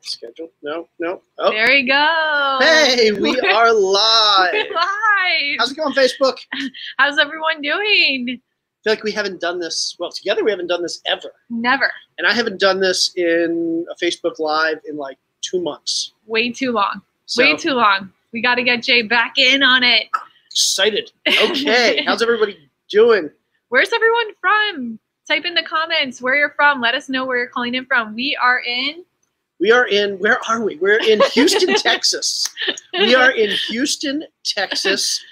schedule. No. Oh. There you go. Hey, we are live. We're live. How's it going, Facebook? How's everyone doing? I feel like we haven't done this, well, together we haven't done this ever. Never. And I haven't done this in a Facebook Live in like 2 months. Way too long. So, Way too long. We got to get Jay back in on it. Excited. Okay. How's everybody doing? Where's everyone from? Type in the comments where you're from. Let us know where you're calling in from. We are in, where are we? We're in Houston, Texas. We are in Houston, Texas.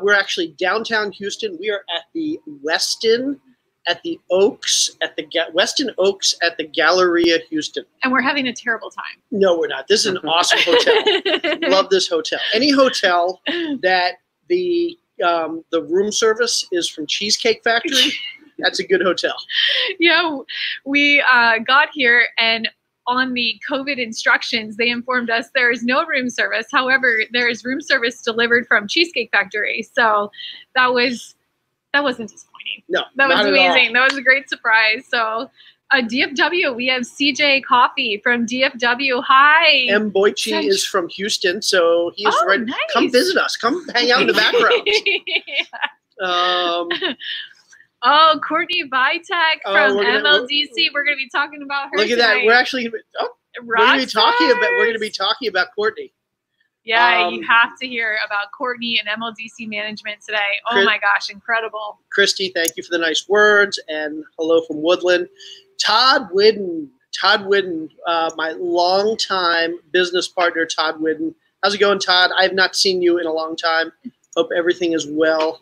We're actually downtown Houston. We are at the Westin, at the Oaks, at the Westin Oaks at the Galleria, Houston. and we're having a terrible time. No, we're not. This is an awesome hotel. Love this hotel. Any hotel that the room service is from Cheesecake Factory, that's a good hotel. Yeah, we got here and on the COVID instructions, they informed us there is no room service. However, there is room service delivered from Cheesecake Factory. So that wasn't disappointing. No, that was not amazing. at all. That was a great surprise. So DFW, we have CJ Coffee from DFW. Hi. M. Boychi is from Houston, so he is ready. Nice. Come visit us. Come hang out in the background. Oh, Courtney Vitek from we're gonna- MLDC. We're going to be talking about her Look at tonight. that. We're actually we're going to be talking about Courtney. Yeah, you have to hear about Courtney and MLDC management today. Oh my gosh, incredible. Christy, thank you for the nice words, and hello from Woodland. Todd Whidden, my longtime business partner, Todd Whidden. How's it going, Todd? I have not seen you in a long time. Hope everything is well.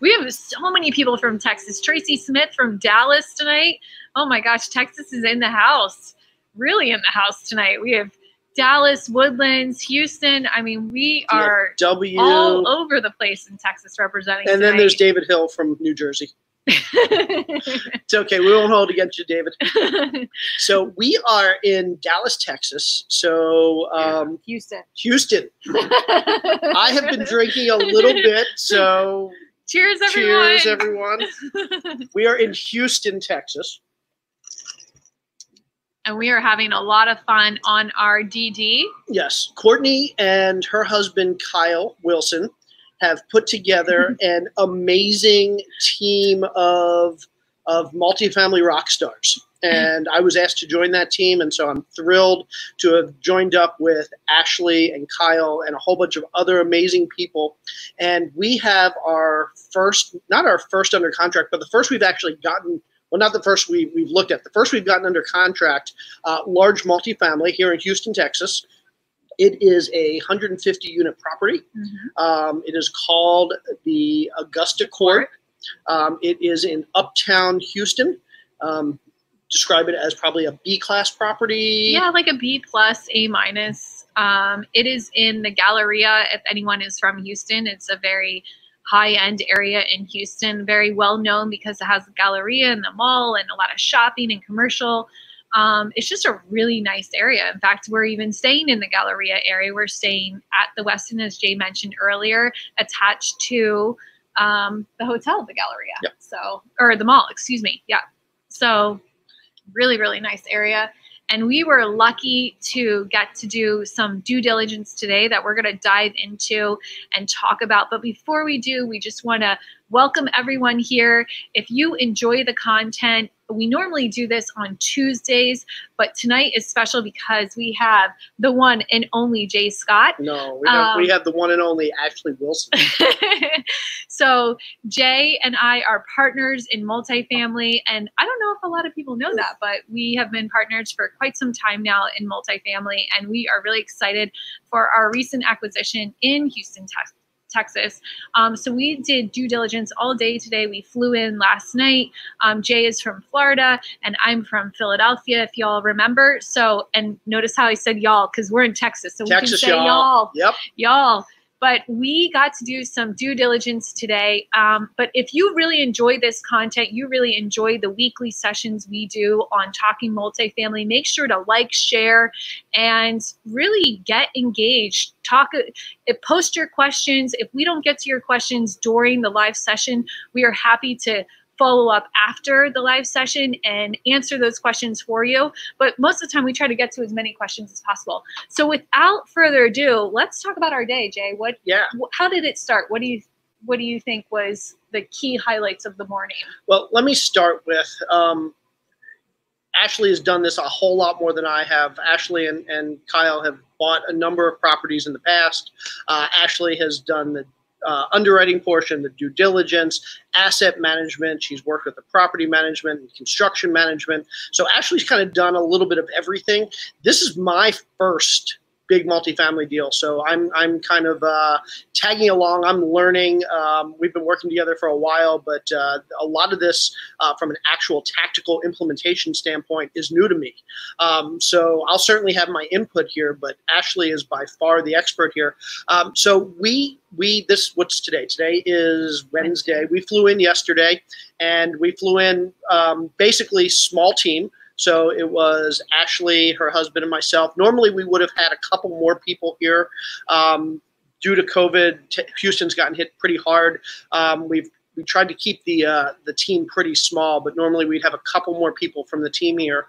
We have so many people from Texas. Tracy Smith from Dallas tonight. Oh my gosh, Texas is in the house. Really in the house tonight. We have Dallas, Woodlands, Houston. I mean, we are all over the place in Texas representing And then tonight. there's David Hill from New Jersey. It's okay. We won't hold against you, David. So we are in Dallas, Texas. So Houston. I have been drinking a little bit. So cheers, everyone. Cheers, everyone. We are in Houston, Texas. And we are having a lot of fun on our DD. Yes. Courtney and her husband, Kyle Wilson, have put together an amazing team of multifamily rock stars. And I was asked to join that team, and so I'm thrilled to have joined up with Ashley and Kyle and a whole bunch of other amazing people. And we have our first, not our first under contract, but the first we've actually gotten, well, not the first we've looked at, the first we've gotten under contract, large multifamily here in Houston, Texas. It is a 150-unit property. It is called the Augusta Court. It is in uptown Houston. Describe it as probably a B-class property. Yeah, like a B+, A-. It is in the Galleria. If anyone is from Houston, it's a very high-end area in Houston. Very well known because it has the Galleria and the mall and a lot of shopping and commercial. It's just a really nice area. In fact, we're even staying in the Galleria area. We're staying at the Westin, as Jay mentioned earlier, attached to the hotel, the Galleria. Yep. So, or the mall, excuse me. Yeah. So really, really nice area. And we were lucky to get to do some due diligence today that we're going to dive into and talk about. But before we do, we just want to welcome everyone here. If you enjoy the content, we normally do this on Tuesdays, but tonight is special because we have the one and only Jay Scott. No, we don't. We have the one and only Ashley Wilson. So Jay and I are partners in multifamily, and I don't know if a lot of people know that, but we have been partners for quite some time now in multifamily, and we are really excited for our recent acquisition in Houston, Texas. So we did due diligence all day today. We flew in last night. Jay is from Florida and I'm from Philadelphia, if y'all remember. So, and notice how I said y'all, because we're in Texas. So Texas, we can say y'all. Yep. Y'all. But we got to do some due diligence today. But if you really enjoy this content, you really enjoy the weekly sessions we do on Talking Multifamily, make sure to like, share, and really get engaged. Post your questions. If we don't get to your questions during the live session, we are happy to follow up after the live session and answer those questions for you. But most of the time we try to get to as many questions as possible. So without further ado, let's talk about our day, Jay. How did it start? What do you think was the key highlights of the morning? Well, let me start with Ashley has done this a whole lot more than I have. Ashley and Kyle have bought a number of properties in the past. Ashley has done the underwriting portion, the due diligence, asset management. She's worked with the property management and construction management. So Ashley's kind of done a little bit of everything. This is my first big multifamily deal. So I'm kind of tagging along. I'm learning. We've been working together for a while, but a lot of this from an actual tactical implementation standpoint is new to me. So I'll certainly have my input here, but Ashley is by far the expert here. So what's today? Today is Wednesday. We flew in yesterday, and we flew in basically small team. So it was Ashley, her husband, and myself. Normally, we would have had a couple more people here. Due to COVID, Houston's gotten hit pretty hard. We tried to keep the team pretty small, but normally we'd have a couple more people from the team here.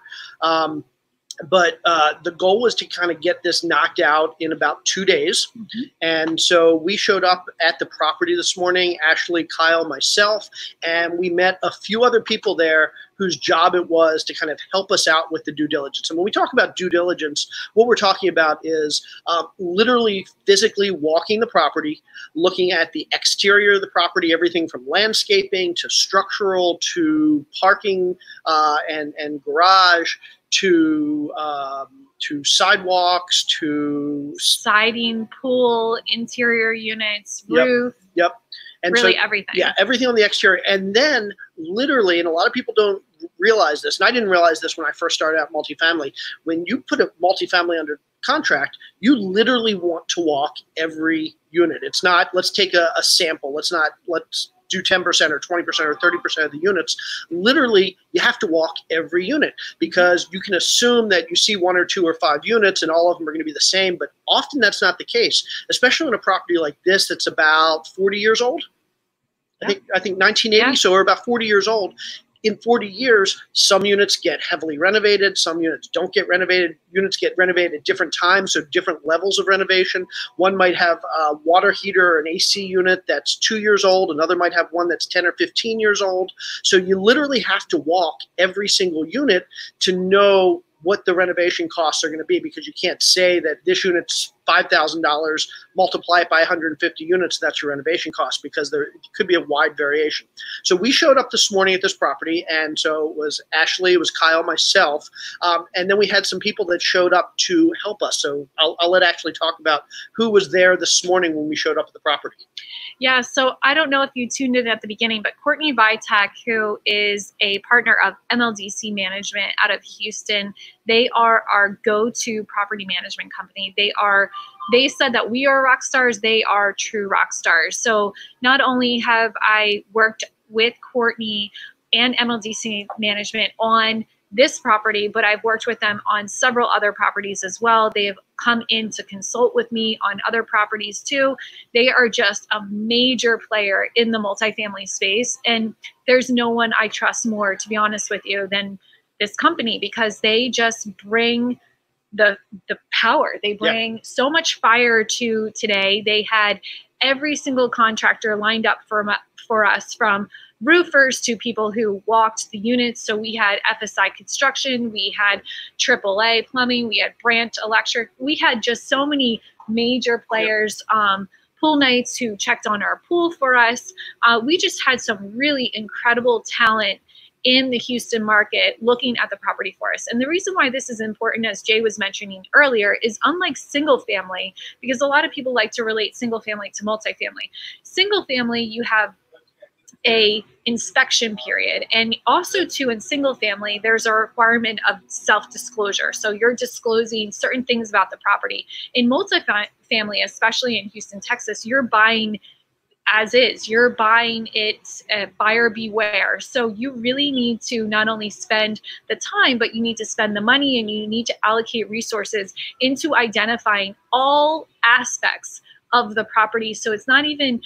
But the goal was to kind of get this knocked out in about 2 days. Mm-hmm. And so we showed up at the property this morning, Ashley, Kyle, myself, and we met a few other people there whose job it was to kind of help us out with the due diligence. And when we talk about due diligence, what we're talking about is literally physically walking the property, looking at the exterior of the property, everything from landscaping to structural to parking and garage, to sidewalks, to siding, pool, interior units, roof. Yep. And really so, everything. Yeah, everything on the exterior. And then literally, and a lot of people don't realize this, and I didn't realize this when I first started out multifamily, when you put a multifamily under contract, you literally want to walk every unit. It's not, let's take a sample. Let's do 10% or 20% or 30% of the units. Literally, you have to walk every unit, because you can assume that you see 1 or 2 or 5 units and all of them are going to be the same, but often that's not the case, especially on a property like this that's about 40 years old. Yeah. I think 1980, yeah. So we're about 40 years old. In 40 years, some units get heavily renovated, some units don't get renovated. Units get renovated at different times, so different levels of renovation. One might have a water heater or an AC unit that's 2 years old. Another might have one that's 10 or 15 years old. So you literally have to walk every single unit to know what the renovation costs are going to be, because you can't say that this unit's $5,000, multiply it by 150 units, that's your renovation cost, because there could be a wide variation. So we showed up this morning at this property, and so it was Ashley, it was Kyle, myself, and then we had some people that showed up to help us. So I'll let Ashley talk about who was there this morning when we showed up at the property. Yeah, so I don't know if you tuned in at the beginning, but Courtney Vitek, who is a partner of MLDC Management out of Houston, they are our go-to property management company. They said that we are rock stars. They are true rock stars. So not only have I worked with Courtney and MLDC Management on this property, but I've worked with them on several other properties as well. They have come in to consult with me on other properties too. They are just a major player in the multifamily space. And there's no one I trust more, to be honest with you, than this company, because they just bring the power. They bring so much fire to today. They had every single contractor lined up for us, from roofers to people who walked the units. So we had FSI Construction, we had AAA Plumbing, we had Brandt Electric. We had just so many major players, pool nights who checked on our pool for us. We just had some really incredible talent in the Houston market looking at the property for us. And the reason why this is important, as Jay was mentioning earlier, is unlike single family, because a lot of people like to relate single family to multifamily. Single family, you have a inspection period. And also too, in single family, there's a requirement of self-disclosure. So you're disclosing certain things about the property. In multifamily, especially in Houston, Texas, you're buying as is. You're buying it buyer beware. So you really need to not only spend the time, but you need to spend the money, and you need to allocate resources into identifying all aspects of the property. So it's not even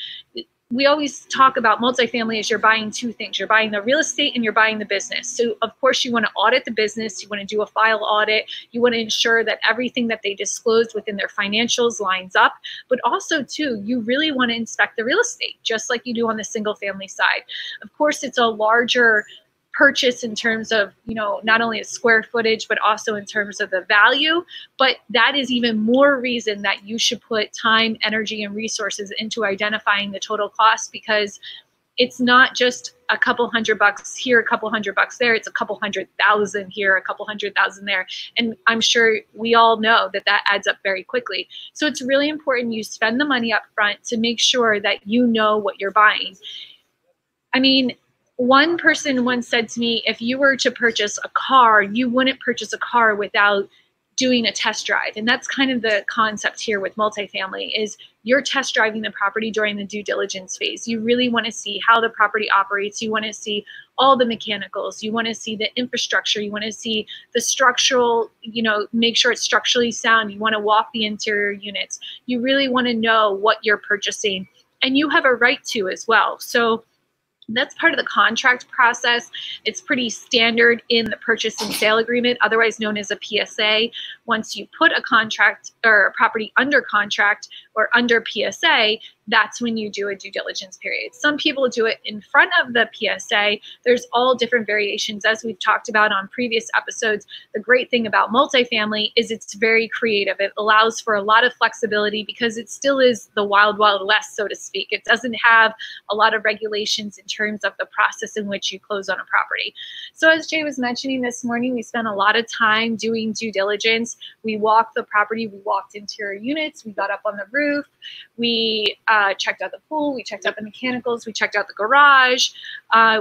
we always talk about multifamily as you're buying two things. You're buying the real estate and you're buying the business. So of course you want to audit the business. You want to do a file audit. You want to ensure that everything that they disclosed within their financials lines up. But also too, you really want to inspect the real estate, just like you do on the single family side. Of course, it's a larger purchase in terms of, you know, not only a square footage, but also in terms of the value. But that is even more reason that you should put time, energy, and resources into identifying the total cost, because it's not just a couple $100 here, a couple $100 there. It's a couple $100,000 here, a couple $100,000 there. And I'm sure we all know that that adds up very quickly. So it's really important you spend the money up front to make sure that you know what you're buying. I mean, one person once said to me, if you were to purchase a car, you wouldn't purchase a car without doing a test drive. And that's kind of the concept here with multifamily, is you're test driving the property during the due diligence phase. You really want to see how the property operates. You want to see all the mechanicals. You want to see the infrastructure. You want to see the structural, you know, make sure it's structurally sound. You want to walk the interior units. You really want to know what you're purchasing, and you have a right to as well. So that's part of the contract process. It's pretty standard in the purchase and sale agreement, otherwise known as a PSA. Once you put a contract or a property under contract or under PSA, that's when you do a due diligence period. Some people do it in front of the PSA. There's all different variations, as we've talked about on previous episodes. The great thing about multifamily is it's very creative. It allows for a lot of flexibility because it still is the wild, wild west, so to speak. It doesn't have a lot of regulations in terms of the process in which you close on a property. So as Jay was mentioning this morning, we spent a lot of time doing due diligence. We walked the property, we walked interior units, we got up on the roof, we checked out the pool, we checked out the mechanicals, we checked out the garage.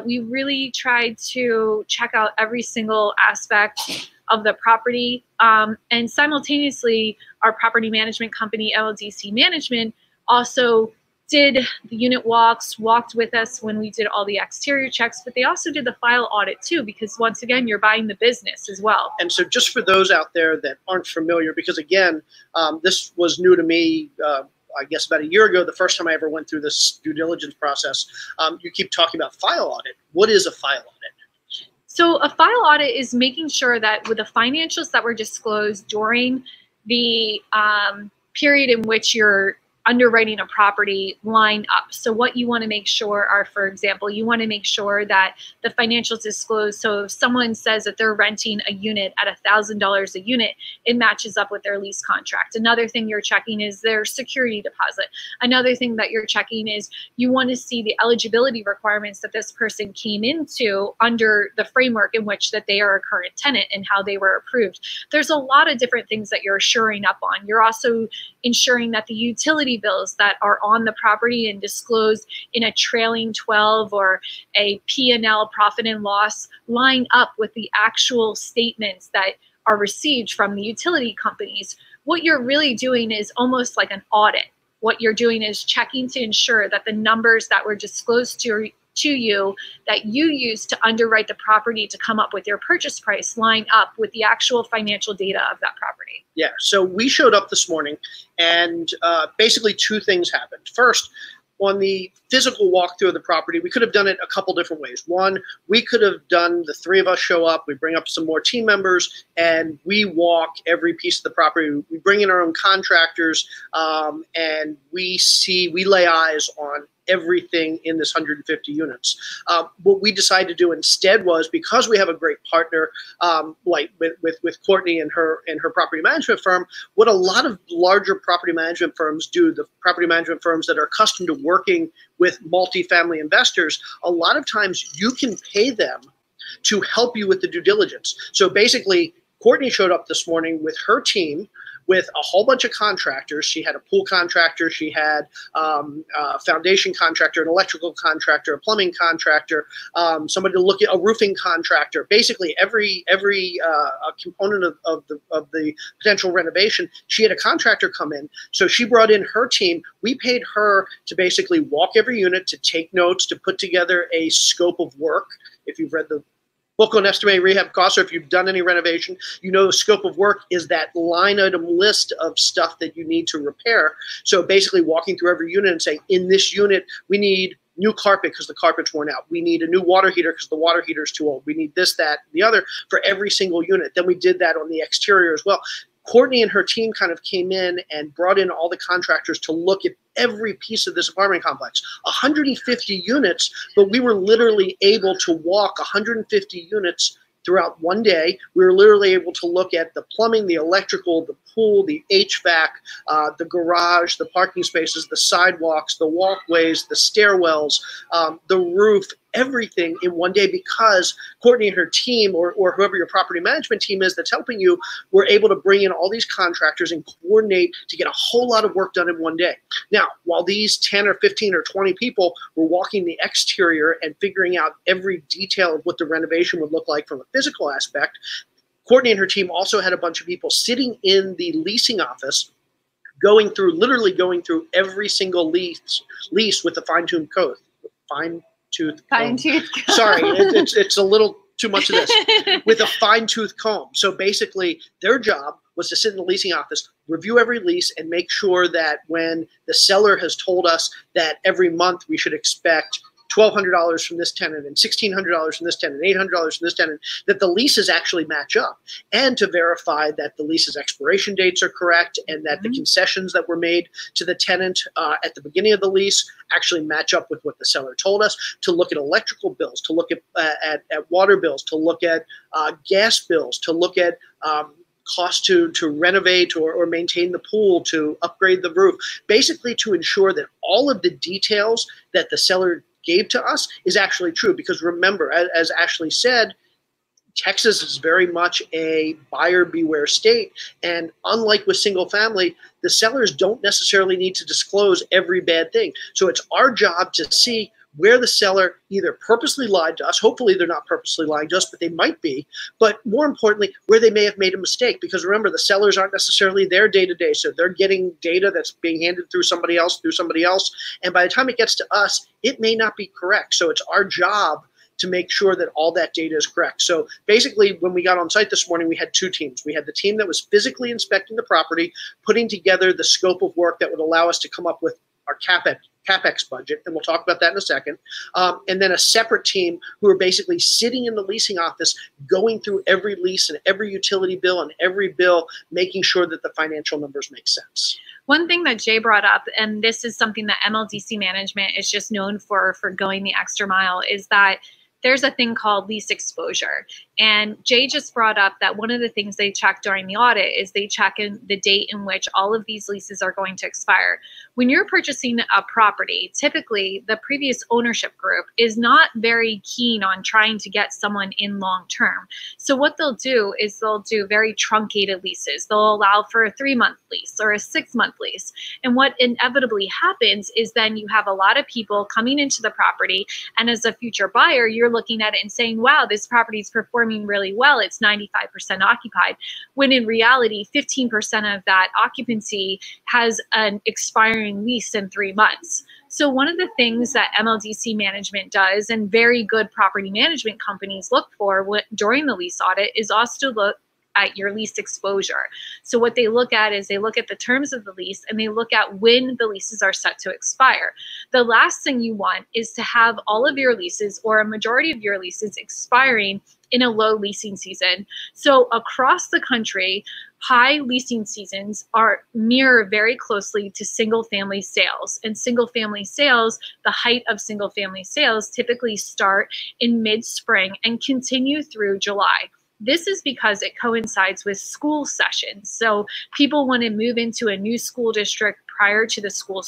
We really tried to check out every single aspect of the property. And simultaneously, our property management company, LLDC Management, also did the unit walks, walked with us when we did all the exterior checks, but they also did the file audit too, because once again, you're buying the business as well. And so just for those out there that aren't familiar, because again, this was new to me, I guess about a year ago, the first time I ever went through this due diligence process. You keep talking about file audit. What is a file audit? So a file audit is making sure that with the financials that were disclosed during the period in which you're underwriting a property line up. So what you want to make sure are, for example, you want to make sure that the financials disclosed. So if someone says that they're renting a unit at $1,000 a unit, it matches up with their lease contract. Another thing you're checking is their security deposit. Another thing that you're checking is you want to see the eligibility requirements that this person came into under the framework in which that they are a current tenant and how they were approved. There's a lot of different things that you're shoring up on. You're also ensuring that the utility bills that are on the property and disclosed in a trailing 12 or a P&L, profit and loss, line up with the actual statements that are received from the utility companies. What you're really doing is almost like an audit. What you're doing is checking to ensure that the numbers that were disclosed to you that you use to underwrite the property to come up with your purchase price line up with the actual financial data of that property. Yeah, so we showed up this morning and basically two things happened. First, on the physical walkthrough of the property, we could have done it a couple different ways. One, we could have done the three of us show up, we bring up some more team members, and we walk every piece of the property. We bring in our own contractors, and we lay eyes on everything in this 150 units. What we decided to do instead was, because we have a great partner, like with Courtney and her property management firm, what a lot of larger property management firms do, the property management firms that are accustomed to working with multifamily investors, a lot of times you can pay them to help you with the due diligence. So basically, Courtney showed up this morning with her team, with a whole bunch of contractors. She had a pool contractor, she had a foundation contractor, an electrical contractor, a plumbing contractor, somebody to look at a roofing contractor. Basically, every component of the potential renovation, she had a contractor come in. So she brought in her team. We paid her to basically walk every unit, to take notes, to put together a scope of work. If you've read the book on estimated rehab costs, or if you've done any renovation, you know the scope of work is that line item list of stuff that you need to repair. So basically walking through every unit and saying, in this unit, we need new carpet because the carpet's worn out. We need a new water heater because the water heater is too old. We need this, that, and the other for every single unit. Then we did that on the exterior as well. Courtney and her team kind of came in and brought in all the contractors to look at every piece of this apartment complex. 150 units, but we were literally able to walk 150 units throughout one day. We were literally able to look at the plumbing, the electrical, the pool, the HVAC, the garage, the parking spaces, the sidewalks, the walkways, the stairwells, the roof, everything in one day, because Courtney and her team, or whoever your property management team is that's helping you, were able to bring in all these contractors and coordinate to get a whole lot of work done in one day. Now, while these 10 or 15 or 20 people were walking the exterior and figuring out every detail of what the renovation would look like from a physical aspect, Courtney and her team also had a bunch of people sitting in the leasing office literally going through every single lease with a fine-tooth comb. Sorry, it's a little too much of this. With a fine-tooth comb. So basically, their job was to sit in the leasing office, review every lease, and make sure that when the seller has told us that every month we should expect $1,200 from this tenant and $1,600 from this tenant, $800 from this tenant, that the leases actually match up, and to verify that the lease's expiration dates are correct and that the concessions that were made to the tenant at the beginning of the lease actually match up with what the seller told us, to look at electrical bills, to look at water bills, to look at gas bills, to look at cost to renovate or maintain the pool, to upgrade the roof, basically to ensure that all of the details that the seller gave to us is actually true. Because remember, as Ashley said, Texas is very much a buyer beware state. And unlike with single family, the sellers don't necessarily need to disclose every bad thing. So it's our job to see where the seller either purposely lied to us. Hopefully they're not purposely lying to us, but they might be. But more importantly, where they may have made a mistake. Because remember, the sellers aren't necessarily there day to day. So they're getting data that's being handed through somebody else. And by the time it gets to us, it may not be correct. So it's our job to make sure that all that data is correct. So basically, when we got on site this morning, we had two teams. We had the team that was physically inspecting the property, putting together the scope of work that would allow us to come up with our CapEx budget, and we'll talk about that in a second. And then a separate team who are basically sitting in the leasing office, going through every lease and every utility bill and every bill, making sure that the financial numbers make sense. One thing that Jay brought up, and this is something that MLDC management is just known for going the extra mile, is that there's a thing called lease exposure. And Jay just brought up that one of the things they check during the audit is they check in the date in which all of these leases are going to expire. When you're purchasing a property, typically the previous ownership group is not very keen on trying to get someone in long term. So what they'll do is they'll do very truncated leases. They'll allow for a 3-month lease or a 6-month lease. And what inevitably happens is then you have a lot of people coming into the property, and as a future buyer, you're looking at it and saying, wow, this property is performing really well. It's 95% occupied. When in reality, 15% of that occupancy has an expiring lease in 3 months. So one of the things that MLDC management does, and very good property management companies look for during the lease audit, is also to look at your lease exposure. So what they look at is they look at the terms of the lease, and they look at when the leases are set to expire. The last thing you want is to have all of your leases, or a majority of your leases, expiring in a low leasing season. So across the country, high leasing seasons mirror very closely to single family sales. And single family sales, the height of single family sales typically start in mid-spring and continue through July. This is because it coincides with school sessions. So people want to move into a new school district prior to the school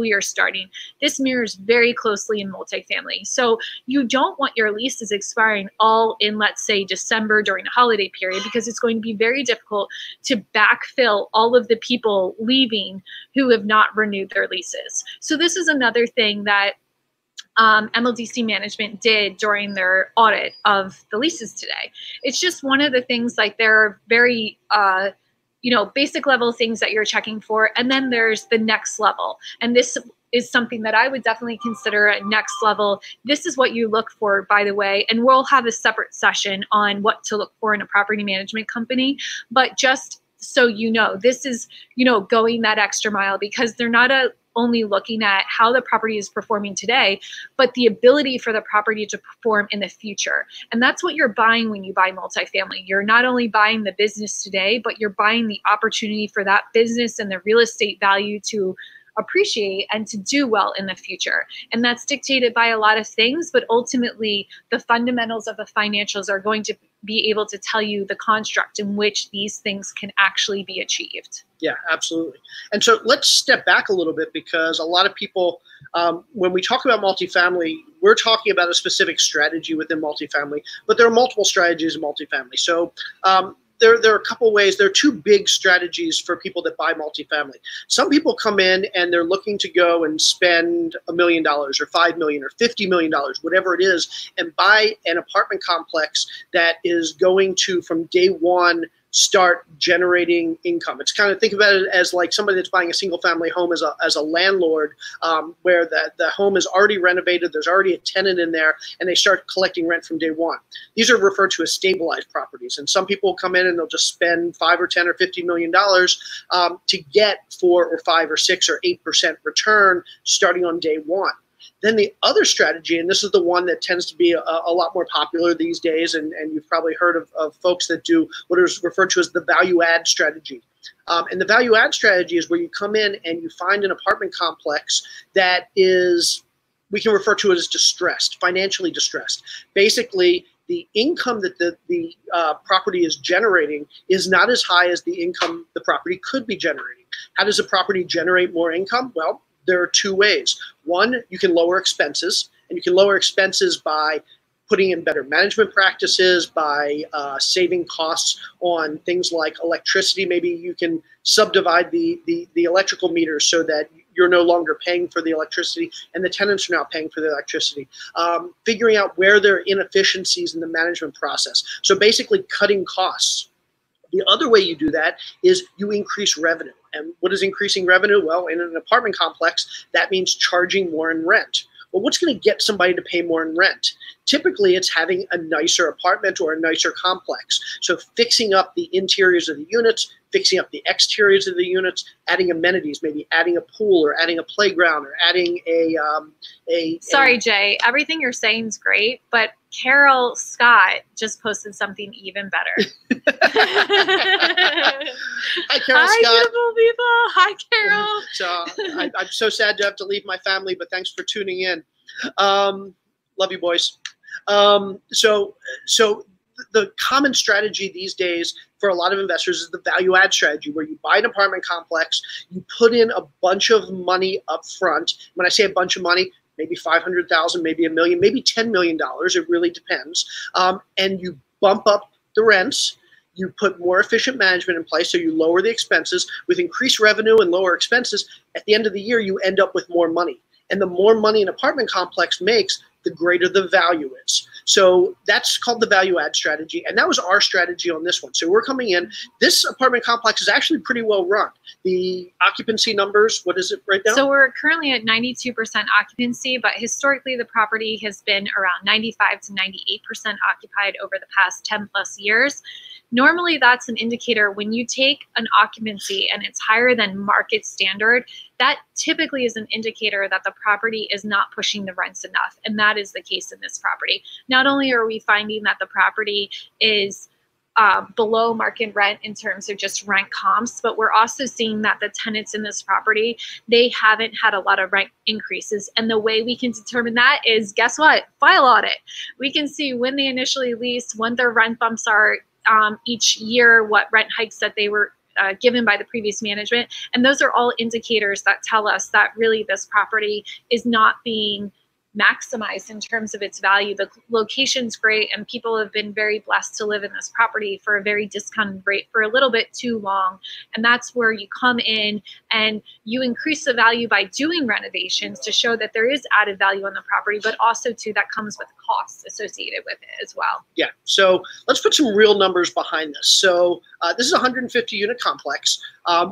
year starting. This mirrors very closely in multifamily. So you don't want your leases expiring all in, let's say, December during a holiday period, because it's going to be very difficult to backfill all of the people leaving who have not renewed their leases. So this is another thing that MLDC management did during their audit of the leases today. It's just one of the things, like there are very, basic level things that you're checking for. And then there's the next level. And this is something that I would definitely consider a next level. This is what you look for, by the way, and we'll have a separate session on what to look for in a property management company. But just so you know, this is, going that extra mile, because they're not only looking at how the property is performing today, but the ability for the property to perform in the future. And that's what you're buying when you buy multifamily. You're not only buying the business today, but you're buying the opportunity for that business and the real estate value to appreciate and to do well in the future. And that's dictated by a lot of things, but ultimately the fundamentals of the financials are going to be able to tell you the construct in which these things can actually be achieved. Yeah, absolutely. And so let's step back a little bit, because a lot of people, when we talk about multifamily, we're talking about a specific strategy within multifamily, but there are multiple strategies in multifamily. So there are a couple ways. There are two big strategies for people that buy multifamily. Some people come in and they're looking to go and spend $1 million or $5 million or $50 million, whatever it is, and buy an apartment complex that is going to, from day one, start generating income. It's kind of, think about it as like somebody that's buying a single family home as a landlord, where the home is already renovated, there's already a tenant in there, and they start collecting rent from day one. These are referred to as stabilized properties. And some people come in and they'll just spend $5 or $10 or $50 million to get 4 or 5 or 6 or 8% return starting on day one. Then the other strategy, and this is the one that tends to be a lot more popular these days, and you've probably heard of folks that do what is referred to as the value add strategy. And the value add strategy is where you come in and you find an apartment complex that is, we can refer to it as distressed, financially distressed. Basically, the income that the property is generating is not as high as the income the property could be generating. How does a property generate more income? Well, there are two ways. One, you can lower expenses, and you can lower expenses by putting in better management practices, by saving costs on things like electricity. Maybe you can subdivide the electrical meters so that you're no longer paying for the electricity and the tenants are now paying for the electricity. Figuring out where there are inefficiencies in the management process. So basically cutting costs. The other way you do that is you increase revenue. And what is increasing revenue? Well, in an apartment complex, that means charging more in rent. Well, what's going to get somebody to pay more in rent? Typically, it's having a nicer apartment or a nicer complex. So fixing up the interiors of the units, fixing up the exteriors of the units, adding amenities, maybe adding a pool or adding a playground or adding Sorry, Jay, everything you're saying is great, but Carol Scott just posted something even better. Hi, Carol Scott. Hi, beautiful people. Hi, Carol. So I'm so sad to have to leave my family, but thanks for tuning in. Love you, boys. So the common strategy these days for a lot of investors is the value add strategy, where you buy an apartment complex, you put in a bunch of money up front. When I say a bunch of money, maybe $500,000, maybe $1 million, maybe $10 million. It really depends. And you bump up the rents. You put more efficient management in place, so you lower the expenses. With increased revenue and lower expenses, at the end of the year, you end up with more money. And the more money an apartment complex makes, the greater the value is. So that's called the value add strategy. And that was our strategy on this one. So we're coming in. This apartment complex is actually pretty well run. The occupancy numbers, what is it right now? So we're currently at 92% occupancy, but historically the property has been around 95 to 98% occupied over the past 10 plus years. Normally that's an indicator when you take an occupancy and it's higher than market standard, that typically is an indicator that the property is not pushing the rents enough. And that is the case in this property. Not only are we finding that the property is below market rent in terms of just rent comps, but we're also seeing that the tenants in this property, they haven't had a lot of rent increases. And the way we can determine that is, guess what? File audit. We can see when they initially leased, when their rent bumps are each year, what rent hikes that they were given by the previous management. And those are all indicators that tell us that really this property is not being maximized in terms of its value. The location's great and people have been very blessed to live in this property for a very discounted rate for a little bit too long. And that's where you come in and you increase the value by doing renovations to show that there is added value on the property, but also too that comes with costs associated with it as well. Yeah, so let's put some real numbers behind this. So this is a 150 unit complex.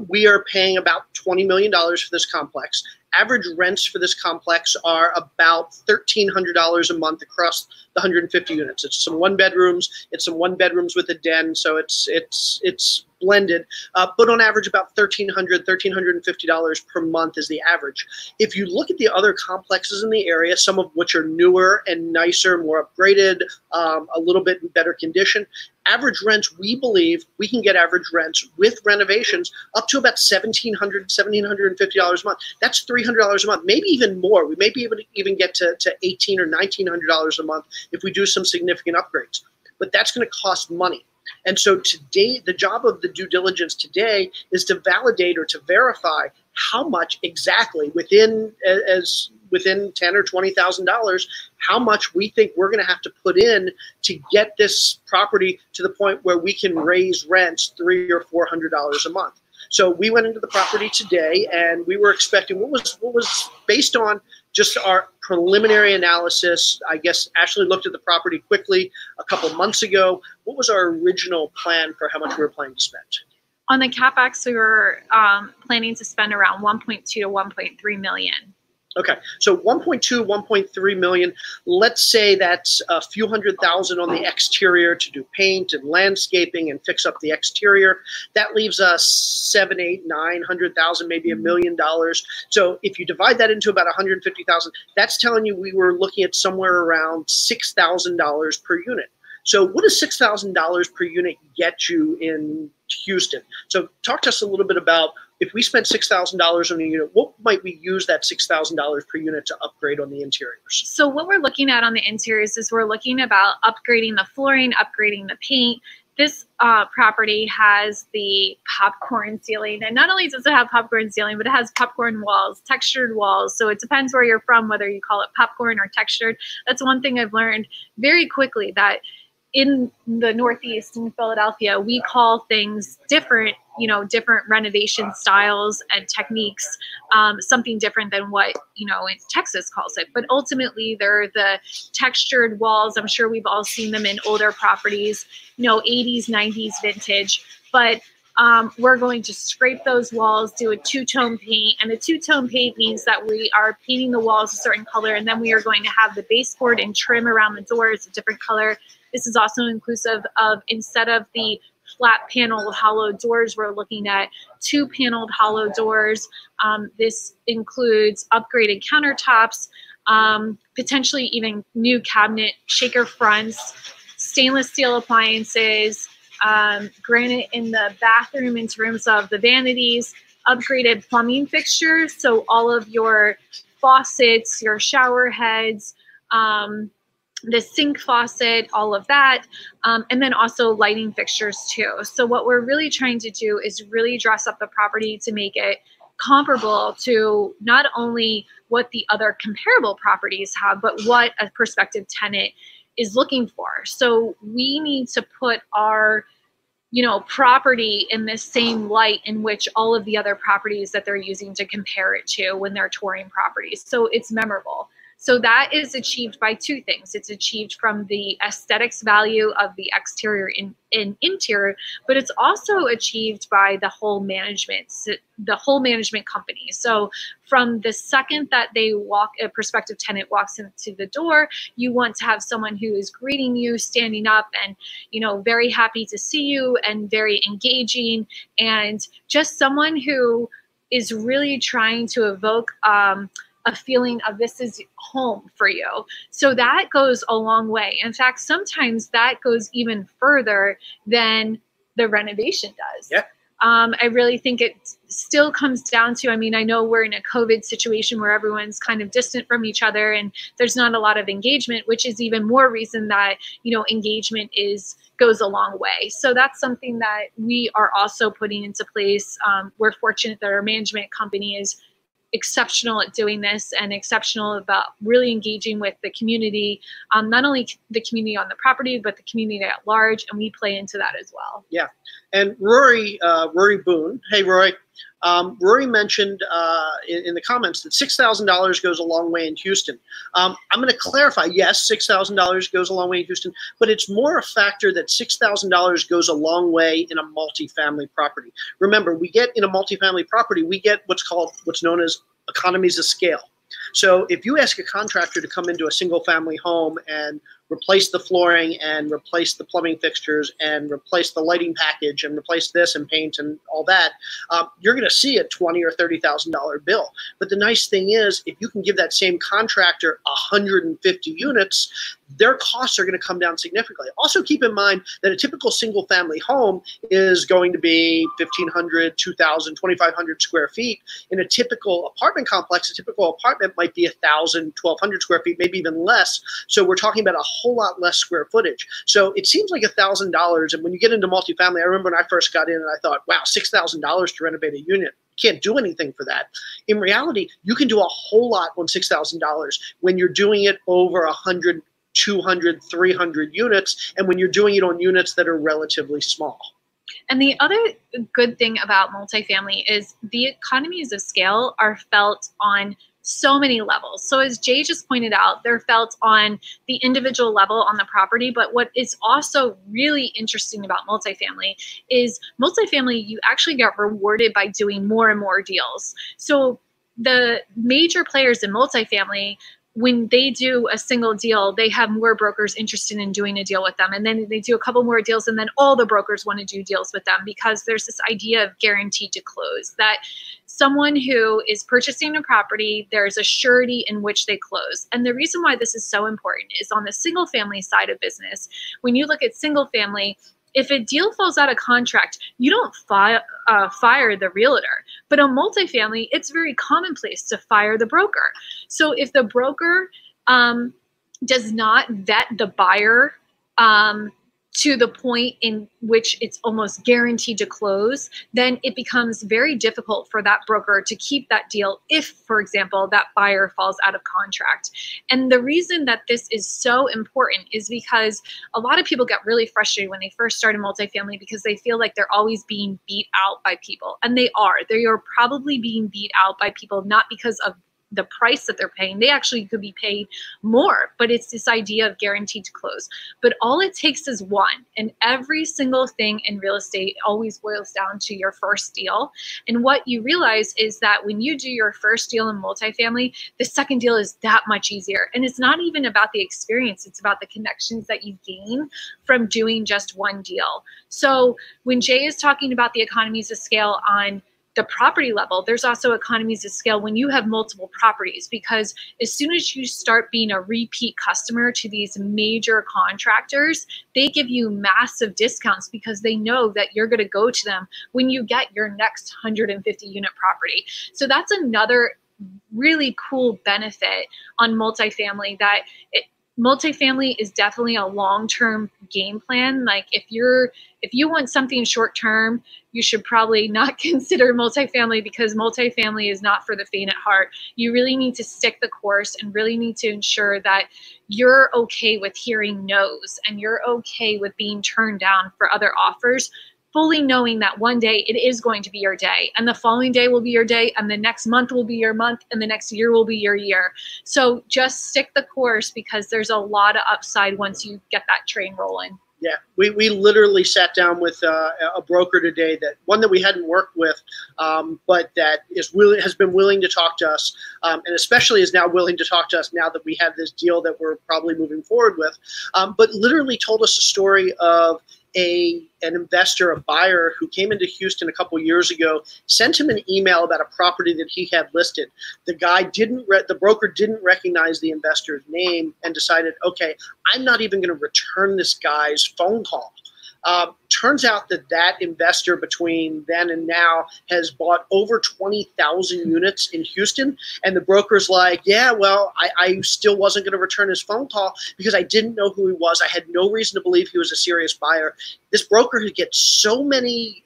We are paying about $20 million for this complex. Average rents for this complex are about $1,300 a month across the 150 units. It's some one bedrooms, it's some one bedrooms with a den, so it's blended, but on average about $1,350 per month is the average. If you look at the other complexes in the area, some of which are newer and nicer, more upgraded, a little bit in better condition, average rents, we believe we can get average rents with renovations up to about $1,700, $1,750 a month. That's $300 a month, maybe even more. We may be able to even get to $1,800 or $1,900 a month if we do some significant upgrades. But that's going to cost money. And so today, the job of the due diligence today is to validate or to verify how much exactly within $10,000 or $20,000, how much we think we're going to have to put in to get this property to the point where we can raise rents $300 or $400 a month. So we went into the property today, and we were expecting what was based on just our preliminary analysis. I guess Ashley looked at the property quickly a couple months ago. What was our original plan for how much we were planning to spend? On the CapEx, we were planning to spend around 1.2 to 1.3 million. Okay, so 1.2, 1.3 million. Let's say that's a few $100,000 on the exterior to do paint and landscaping and fix up the exterior. That leaves us $700,000, $800,000, $900,000, maybe $1 million. So if you divide that into about 150,000, that's telling you we were looking at somewhere around $6,000 per unit. So what does $6,000 per unit get you in Houston? So talk to us a little bit about, if we spent $6,000 on a unit, what might we use that $6,000 per unit to upgrade on the interiors? So what we're looking at on the interiors is we're looking about upgrading the flooring, upgrading the paint. This property has the popcorn ceiling, and not only does it have popcorn ceiling, but it has popcorn walls, textured walls. So it depends where you're from, whether you call it popcorn or textured. That's one thing I've learned very quickly, that in the Northeast, in Philadelphia, we call things different, different renovation styles and techniques, something different than what, in Texas calls it. But ultimately, they're the textured walls. I'm sure we've all seen them in older properties, 80s, 90s vintage. But we're going to scrape those walls, do a two-tone paint, and a two-tone paint means that we are painting the walls a certain color, and then we are going to have the baseboard and trim around the doors a different color. This is also inclusive of, instead of the flat paneled hollow doors, we're looking at two paneled hollow doors. This includes upgraded countertops, potentially even new cabinet shaker fronts, stainless steel appliances, granite in the bathroom in terms of the vanities, upgraded plumbing fixtures, so all of your faucets, your shower heads, the sink faucet, all of that, and then also lighting fixtures too. So what we're really trying to do is really dress up the property to make it comparable to not only what the other comparable properties have, but what a prospective tenant is looking for. So we need to put our property in this same light in which all of the other properties that they're using to compare it to when they're touring properties. So it's memorable. So that is achieved by two things. It's achieved from the aesthetics value of the exterior and interior, but it's also achieved by the whole management company. So from the second that a prospective tenant walks into the door, you want to have someone who is greeting you, standing up, and very happy to see you, and very engaging, and just someone who is really trying to evoke a feeling of this is home for you. So that goes a long way. In fact, sometimes that goes even further than the renovation does. Yeah. I really think it still comes down to, I know we're in a COVID situation where everyone's kind of distant from each other and there's not a lot of engagement, which is even more reason that, engagement goes a long way. So that's something that we are also putting into place. We're fortunate that our management company is exceptional at doing this and exceptional about really engaging with the community, not only the community on the property, but the community at large, and we play into that as well. Yeah. And Rory Boone, hey Rory, Rory mentioned in the comments that $6,000 goes a long way in Houston. I'm going to clarify, yes, $6,000 goes a long way in Houston, but it's more a factor that $6,000 goes a long way in a multifamily property. Remember, in a multifamily property, we get what's known as economies of scale. So if you ask a contractor to come into a single family home and replace the flooring and replace the plumbing fixtures and replace the lighting package and replace this and paint and all that, you're going to see a $20,000 or $30,000 bill. But the nice thing is, if you can give that same contractor 150 units, their costs are going to come down significantly. Also keep in mind that a typical single family home is going to be 1,500, 2,000, 2,500 square feet. In a typical apartment complex, a typical apartment might be 1,000, 1,200 square feet, maybe even less. So we're talking about a whole lot less square footage. So it seems like $1,000. And when you get into multifamily, I remember when I first got in and I thought, wow, $6,000 to renovate a unit. Can't do anything for that. In reality, you can do a whole lot on $6,000 when you're doing it over 100, 200, 300 units, and when you're doing it on units that are relatively small. And the other good thing about multifamily is the economies of scale are felt on so many levels. So as Jay just pointed out, they're felt on the individual level on the property. But what is also really interesting about multifamily is multifamily, you actually get rewarded by doing more and more deals. So the major players in multifamily, when they do a single deal, they have more brokers interested in doing a deal with them. And then they do a couple more deals, and then all the brokers want to do deals with them, because there's this idea of guaranteed to close, that someone who is purchasing a property, there's a surety in which they close. And the reason why this is so important is on the single family side of business. When you look at single family, if a deal falls out of contract, you don't fire the realtor. But on multifamily, it's very commonplace to fire the broker. So if the broker does not vet the buyer to the point in which it's almost guaranteed to close, then it becomes very difficult for that broker to keep that deal if, for example, that buyer falls out of contract. And the reason that this is so important is because a lot of people get really frustrated when they first start in multifamily, because they feel like they're always being beat out by people. And they are. They are probably being beat out by people not because of the price that they're paying. They actually could be paid more, but it's this idea of guaranteed to close. But all it takes is one, and every single thing in real estate always boils down to your first deal. And what you realize is that when you do your first deal in multifamily, the second deal is that much easier. And it's not even about the experience, it's about the connections that you gain from doing just one deal. So when Jay is talking about the economies of scale on the property level, there's also economies of scale when you have multiple properties, because as soon as you start being a repeat customer to these major contractors, they give you massive discounts because they know that you're going to go to them when you get your next 150 unit property. So that's another really cool benefit on multifamily, that multifamily is definitely a long-term game plan. Like if you want something short-term, you should probably not consider multifamily, because multifamily is not for the faint at heart. You really need to stick the course and really need to ensure that you're okay with hearing no's and you're okay with being turned down for other offers, fully knowing that one day it is going to be your day, and the following day will be your day, and the next month will be your month, and the next year will be your year. So just stick the course, because there's a lot of upside once you get that train rolling. Yeah, we literally sat down with a broker today, one that we hadn't worked with, but that has been willing to talk to us, and especially is now willing to talk to us now that we have this deal that we're probably moving forward with, but literally told us a story of an investor, a buyer who came into Houston a couple years ago, sent him an email about a property that he had listed. The broker didn't recognize the investor's name and decided, okay, I'm not even going to return this guy's phone call. Turns out that investor between then and now has bought over 20,000 units in Houston. And the broker's like, yeah, well, I still wasn't going to return his phone call because I didn't know who he was. I had no reason to believe he was a serious buyer. This broker who gets so many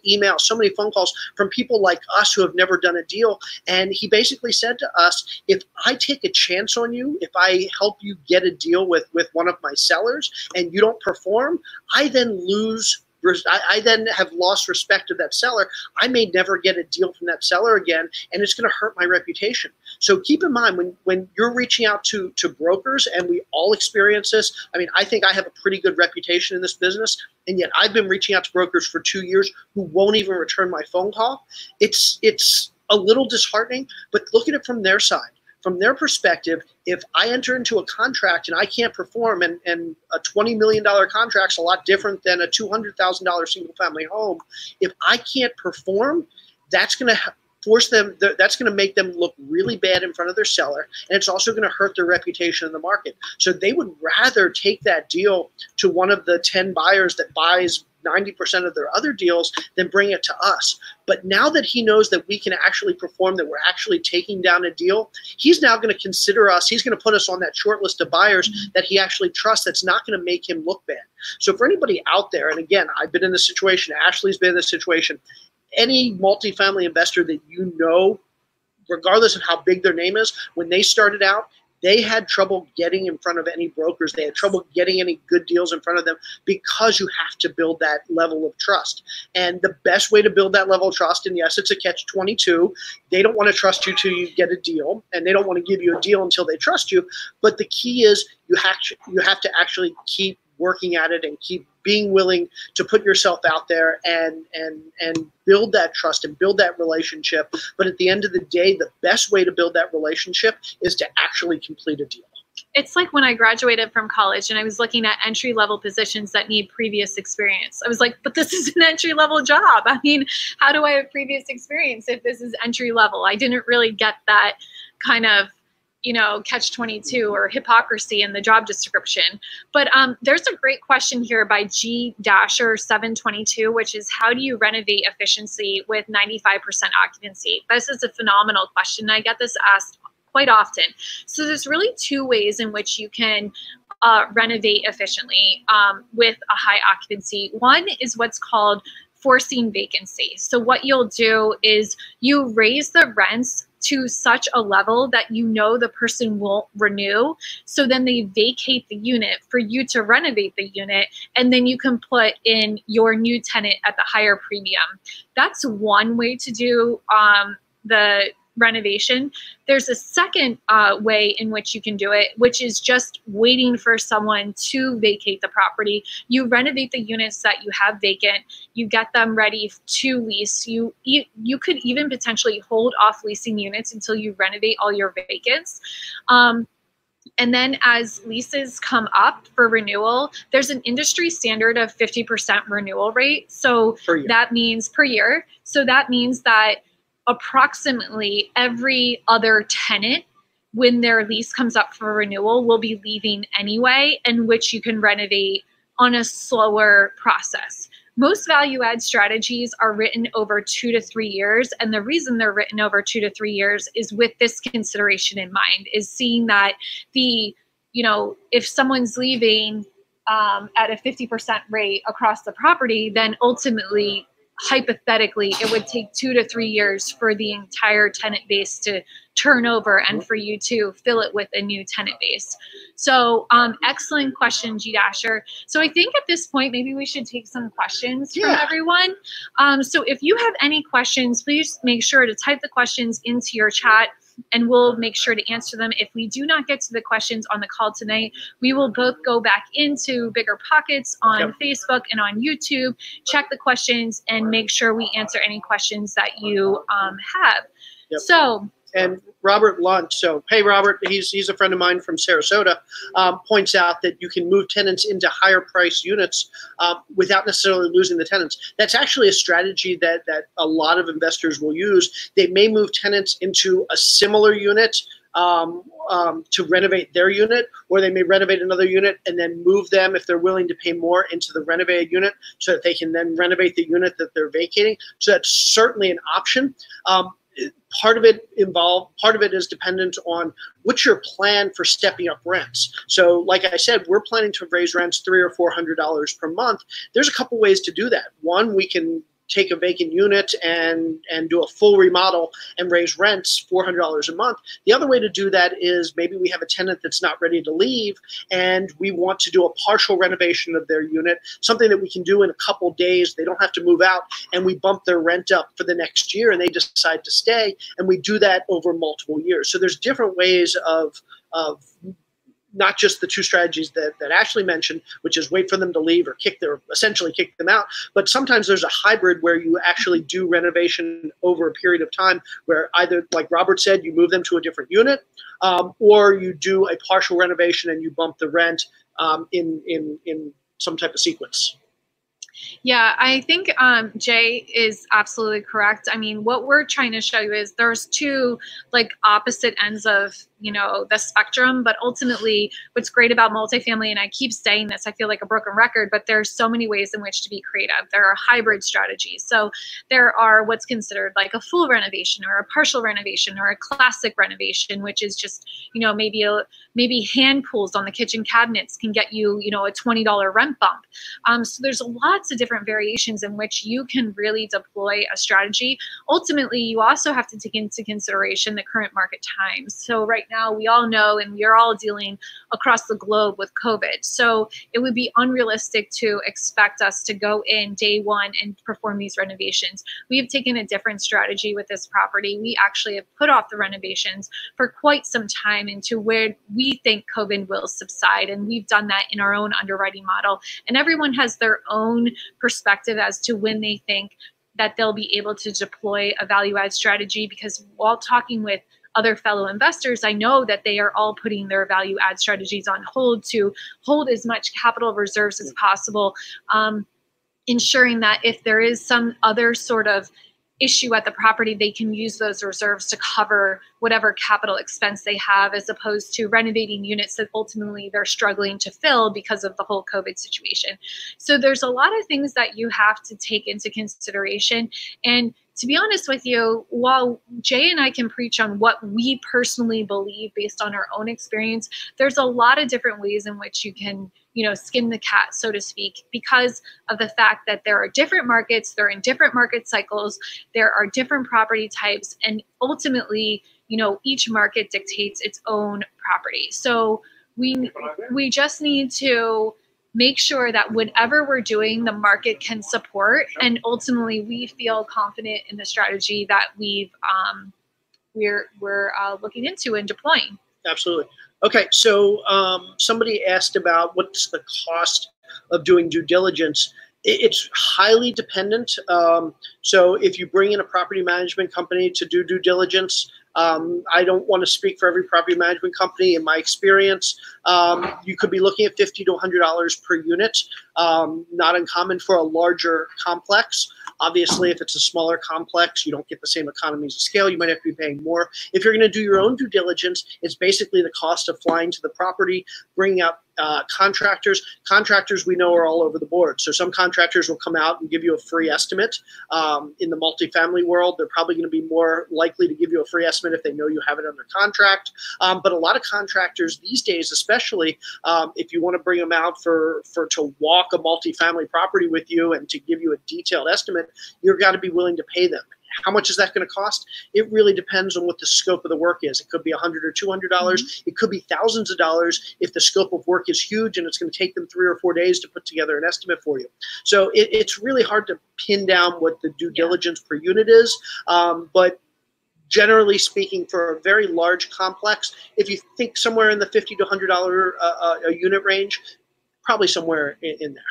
emails, so many phone calls from people like us who have never done a deal. And he basically said to us, if I take a chance on you, if I help you get a deal with one of my sellers and you don't perform, I then have lost respect of that seller. I may never get a deal from that seller again, and it's going to hurt my reputation. So keep in mind when you're reaching out to brokers, and we all experience this. I mean, I think I have a pretty good reputation in this business, and yet I've been reaching out to brokers for 2 years who won't even return my phone call. It's a little disheartening, but look at it from their side. From their perspective, if I enter into a contract and I can't perform, and a $20 million contract's a lot different than a $200,000 single family home, if I can't perform, that's going to force them, that's going to make them look really bad in front of their seller, and it's also going to hurt their reputation in the market. So they would rather take that deal to one of the 10 buyers that buys 90% of their other deals than bring it to us. But now that he knows that we can actually perform, that we're actually taking down a deal, he's now going to consider us, he's going to put us on that short list of buyers that he actually trusts, that's not going to make him look bad. So for anybody out there, and again, I've been in this situation, Ashley's been in this situation, any multifamily investor that you know, regardless of how big their name is, when they started out, they had trouble getting in front of any brokers. They had trouble getting any good deals in front of them because you have to build that level of trust. And the best way to build that level of trust, and yes, it's a catch-22. They don't want to trust you till you get a deal, and they don't want to give you a deal until they trust you. But the key is you have to actually keep working at it and keep being willing to put yourself out there and build that trust and build that relationship. But at the end of the day, the best way to build that relationship is to actually complete a deal. It's like when I graduated from college and I was looking at entry-level positions that need previous experience. I was like, but this is an entry-level job. I mean, how do I have previous experience if this is entry-level? I didn't really get that kind of, you know, catch-22 or hypocrisy in the job description. But there's a great question here by G Dasher 722, which is, how do you renovate efficiency with 95% occupancy? This is a phenomenal question. I get this asked quite often. So there's really two ways in which you can renovate efficiently with a high occupancy. One is what's called forcing vacancy. So what you'll do is you raise the rents to such a level that you know the person won't renew. So then they vacate the unit for you to renovate the unit, and then you can put in your new tenant at the higher premium. That's one way to do the renovation. There's a second way in which you can do it, which is just waiting for someone to vacate the property. You renovate the units that you have vacant, you get them ready to lease. You could even potentially hold off leasing units until you renovate all your vacants. And then as leases come up for renewal, there's an industry standard of 50% renewal rate. So that means per year. So that means that approximately every other tenant, when their lease comes up for renewal, will be leaving anyway, in which you can renovate on a slower process. Most value add strategies are written over 2 to 3 years. And the reason they're written over 2 to 3 years is with this consideration in mind, is seeing that if someone's leaving at a 50% rate across the property, then ultimately, hypothetically, it would take 2 to 3 years for the entire tenant base to turn over and for you to fill it with a new tenant base. So excellent question, G Dasher. So I think at this point, maybe we should take some questions from everyone. So if you have any questions, please make sure to type the questions into your chat, and we'll make sure to answer them. If we do not get to the questions on the call tonight, we will both go back into Bigger Pockets on Facebook and on YouTube, check the questions, and make sure we answer any questions that you have. So, and Robert Lunt, so hey Robert, he's a friend of mine from Sarasota, points out that you can move tenants into higher price units without necessarily losing the tenants. That's actually a strategy that a lot of investors will use. They may move tenants into a similar unit to renovate their unit, or they may renovate another unit and then move them, if they're willing to pay more, into the renovated unit so that they can then renovate the unit that they're vacating. So that's certainly an option. Part of it is dependent on what's your plan for stepping up rents. So like I said, we're planning to raise rents $300 or $400 per month. There's a couple ways to do that. One, we can take a vacant unit and do a full remodel and raise rents $400 a month. The other way to do that is maybe we have a tenant that's not ready to leave and we want to do a partial renovation of their unit, something that we can do in a couple days. They don't have to move out, and we bump their rent up for the next year and they decide to stay, and we do that over multiple years. So there's different ways of not just the two strategies that Ashley mentioned, which is wait for them to leave or essentially kick them out, but sometimes there's a hybrid where you actually do renovation over a period of time, where either, like Robert said, you move them to a different unit, or you do a partial renovation and you bump the rent in some type of sequence. Yeah, I think Jay is absolutely correct. I mean, what we're trying to show you is there's two like opposite ends of, you know, the spectrum, but ultimately what's great about multifamily, and I keep saying this, I feel like a broken record, but there's so many ways in which to be creative. There are hybrid strategies. So there are what's considered like a full renovation or a partial renovation or a classic renovation, which is just, you know, maybe hand pulls on the kitchen cabinets can get you, you know, a $20 rent bump. So there's lots of different variations in which you can really deploy a strategy. Ultimately, you also have to take into consideration the current market times. So right now, we all know, and we are all dealing across the globe with COVID. So it would be unrealistic to expect us to go in day one and perform these renovations. We have taken a different strategy with this property. We actually have put off the renovations for quite some time into where we think COVID will subside. And we've done that in our own underwriting model. And everyone has their own perspective as to when they think that they'll be able to deploy a value add strategy, because while talking with other fellow investors, I know that they are all putting their value add strategies on hold to hold as much capital reserves as possible, ensuring that if there is some other sort of issue at the property, they can use those reserves to cover whatever capital expense they have, as opposed to renovating units that ultimately they're struggling to fill because of the whole COVID situation. So there's a lot of things that you have to take into consideration. And to be honest with you, while Jay and I can preach on what we personally believe based on our own experience, there's a lot of different ways in which you can, you know, skin the cat, so to speak, because of the fact that there are different markets, they're in different market cycles, there are different property types, and ultimately, you know, each market dictates its own property. So we just need to make sure that whatever we're doing, the market can support, and ultimately we feel confident in the strategy that we're looking into and deploying. Absolutely. Okay, so somebody asked about what's the cost of doing due diligence. It's highly dependent. So if you bring in a property management company to do due diligence, I don't want to speak for every property management company. In my experience, you could be looking at $50 to $100 per unit. Not uncommon for a larger complex. Obviously, if it's a smaller complex, you don't get the same economies of scale. You might have to be paying more. If you're going to do your own due diligence, it's basically the cost of flying to the property, bringing out contractors. Contractors we know are all over the board. So some contractors will come out and give you a free estimate. In the multifamily world, they're probably going to be more likely to give you a free estimate if they know you have it under contract. But a lot of contractors these days, especially if you want to bring them out to walk a multifamily property with you and to give you a detailed estimate, you've got to be willing to pay them. How much is that going to cost? It really depends on what the scope of the work is. It could be $100 or $200. Mm-hmm. It could be thousands of dollars if the scope of work is huge and it's going to take them 3 or 4 days to put together an estimate for you. So it's really hard to pin down what the due diligence per unit is. But generally speaking, for a very large complex, if you think somewhere in the $50 to $100 a unit range, probably somewhere in there.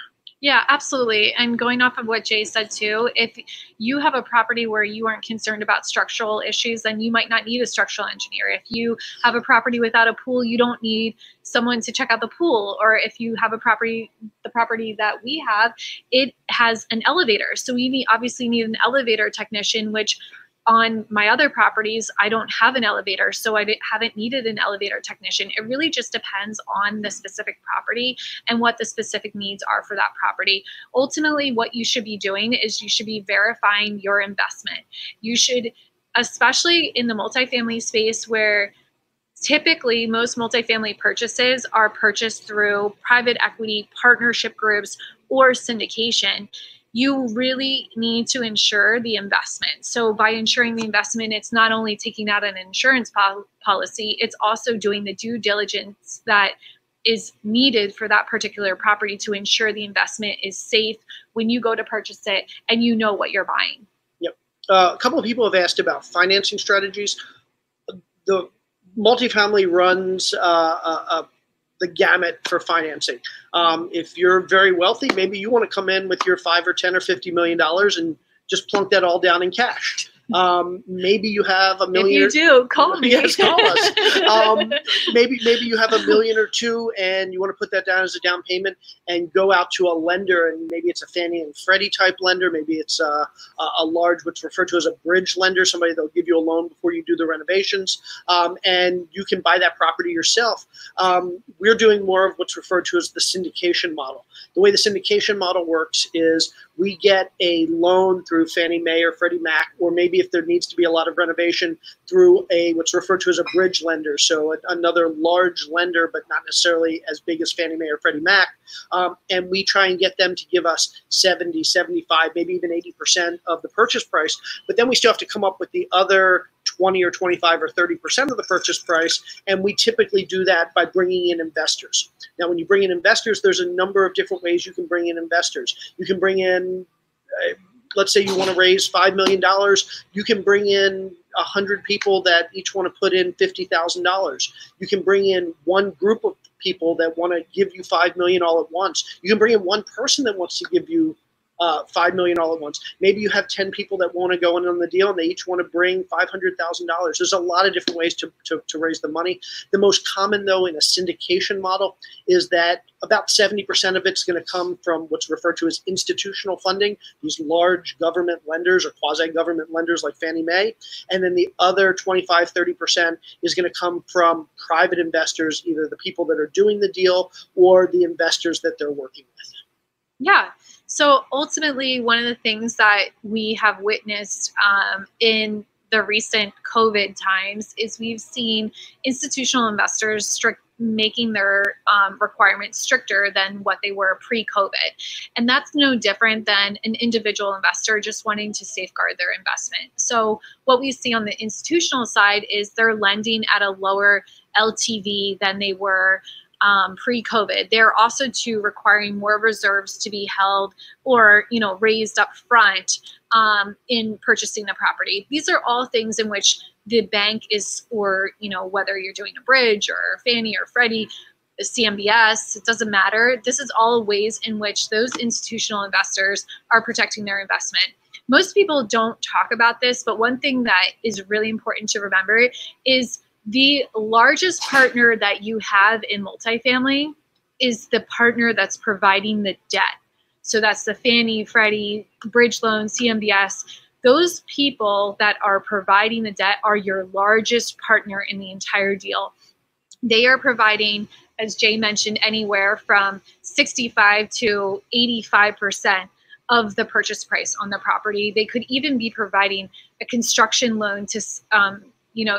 Yeah, absolutely. And going off of what Jay said too, if you have a property where you aren't concerned about structural issues, then you might not need a structural engineer. If you have a property without a pool, you don't need someone to check out the pool. Or if you have a property, the property that we have, it has an elevator. So we obviously need an elevator technician, which on my other properties, I don't have an elevator, so I haven't needed an elevator technician. It really just depends on the specific property and what the specific needs are for that property. Ultimately, what you should be doing is you should be verifying your investment. You should, especially in the multifamily space where typically most multifamily purchases are purchased through private equity, partnership groups, or syndication, you really need to insure the investment. So by insuring the investment, it's not only taking out an insurance policy, it's also doing the due diligence that is needed for that particular property to ensure the investment is safe when you go to purchase it and you know what you're buying. Yep. A couple of people have asked about financing strategies. The multifamily runs the gamut for financing. If you're very wealthy, maybe you want to come in with your $5 or $10 or $50 million and just plunk that all down in cash. Maybe you have $1 million. If you do, call me. Yes, call us. Maybe you have $1 million or $2 million and you want to put that down as a down payment and go out to a lender, and maybe it's a Fannie and Freddie type lender. Maybe it's a large, what's referred to as a bridge lender, somebody that'll give you a loan before you do the renovations, and you can buy that property yourself. We're doing more of what's referred to as the syndication model. The way the syndication model works is we get a loan through Fannie Mae or Freddie Mac, or maybe if there needs to be a lot of renovation, through what's referred to as a bridge lender, so another large lender, but not necessarily as big as Fannie Mae or Freddie Mac, and we try and get them to give us 70, 75, maybe even 80% of the purchase price, but then we still have to come up with the other 20 or 25 or 30% of the purchase price, and we typically do that by bringing in investors. Now, when you bring in investors, there's a number of different ways you can bring in investors. You can bring in, let's say you want to raise $5 million, you can bring in 100 people that each want to put in $50,000. You can bring in one group of people that want to give you $5 million all at once. You can bring in one person that wants to give you $5 million all at once. Maybe you have 10 people that want to go in on the deal and they each want to bring $500,000. There's a lot of different ways to raise the money. The most common, though, in a syndication model is that about 70% of it's going to come from what's referred to as institutional funding, these large government lenders or quasi-government lenders like Fannie Mae. And then the other 25, 30% is going to come from private investors, either the people that are doing the deal or the investors that they're working with. Yeah. So ultimately, one of the things that we have witnessed in the recent COVID times is we've seen institutional investors making their requirements stricter than what they were pre-COVID. And that's no different than an individual investor just wanting to safeguard their investment. So what we see on the institutional side is they're lending at a lower LTV than they were pre-COVID. They're also requiring more reserves to be held or, raised up front in purchasing the property. These are all things in which the bank is, or, whether you're doing a bridge or Fannie or Freddie, CMBS, it doesn't matter. This is all ways in which those institutional investors are protecting their investment. Most people don't talk about this, but one thing that is really important to remember is the largest partner that you have in multifamily is the partner that's providing the debt. So that's the Fannie, Freddie, bridge loan, CMBS. Those people that are providing the debt are your largest partner in the entire deal. They are providing, as Jay mentioned, anywhere from 65 to 85% of the purchase price on the property. They could even be providing a construction loan to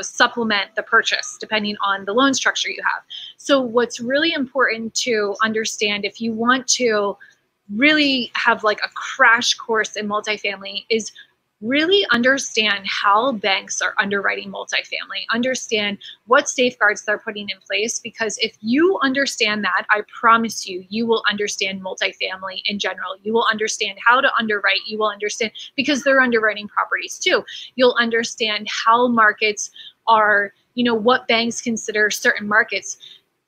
supplement the purchase depending on the loan structure you have. So what's really important to understand if you want to really have like a crash course in multifamily is really understand how banks are underwriting multifamily, understand what safeguards they're putting in place, because if you understand that, I promise you, you will understand multifamily in general. You will understand how to underwrite. You will understand, because they're underwriting properties too. You'll understand how markets are, what banks consider certain markets.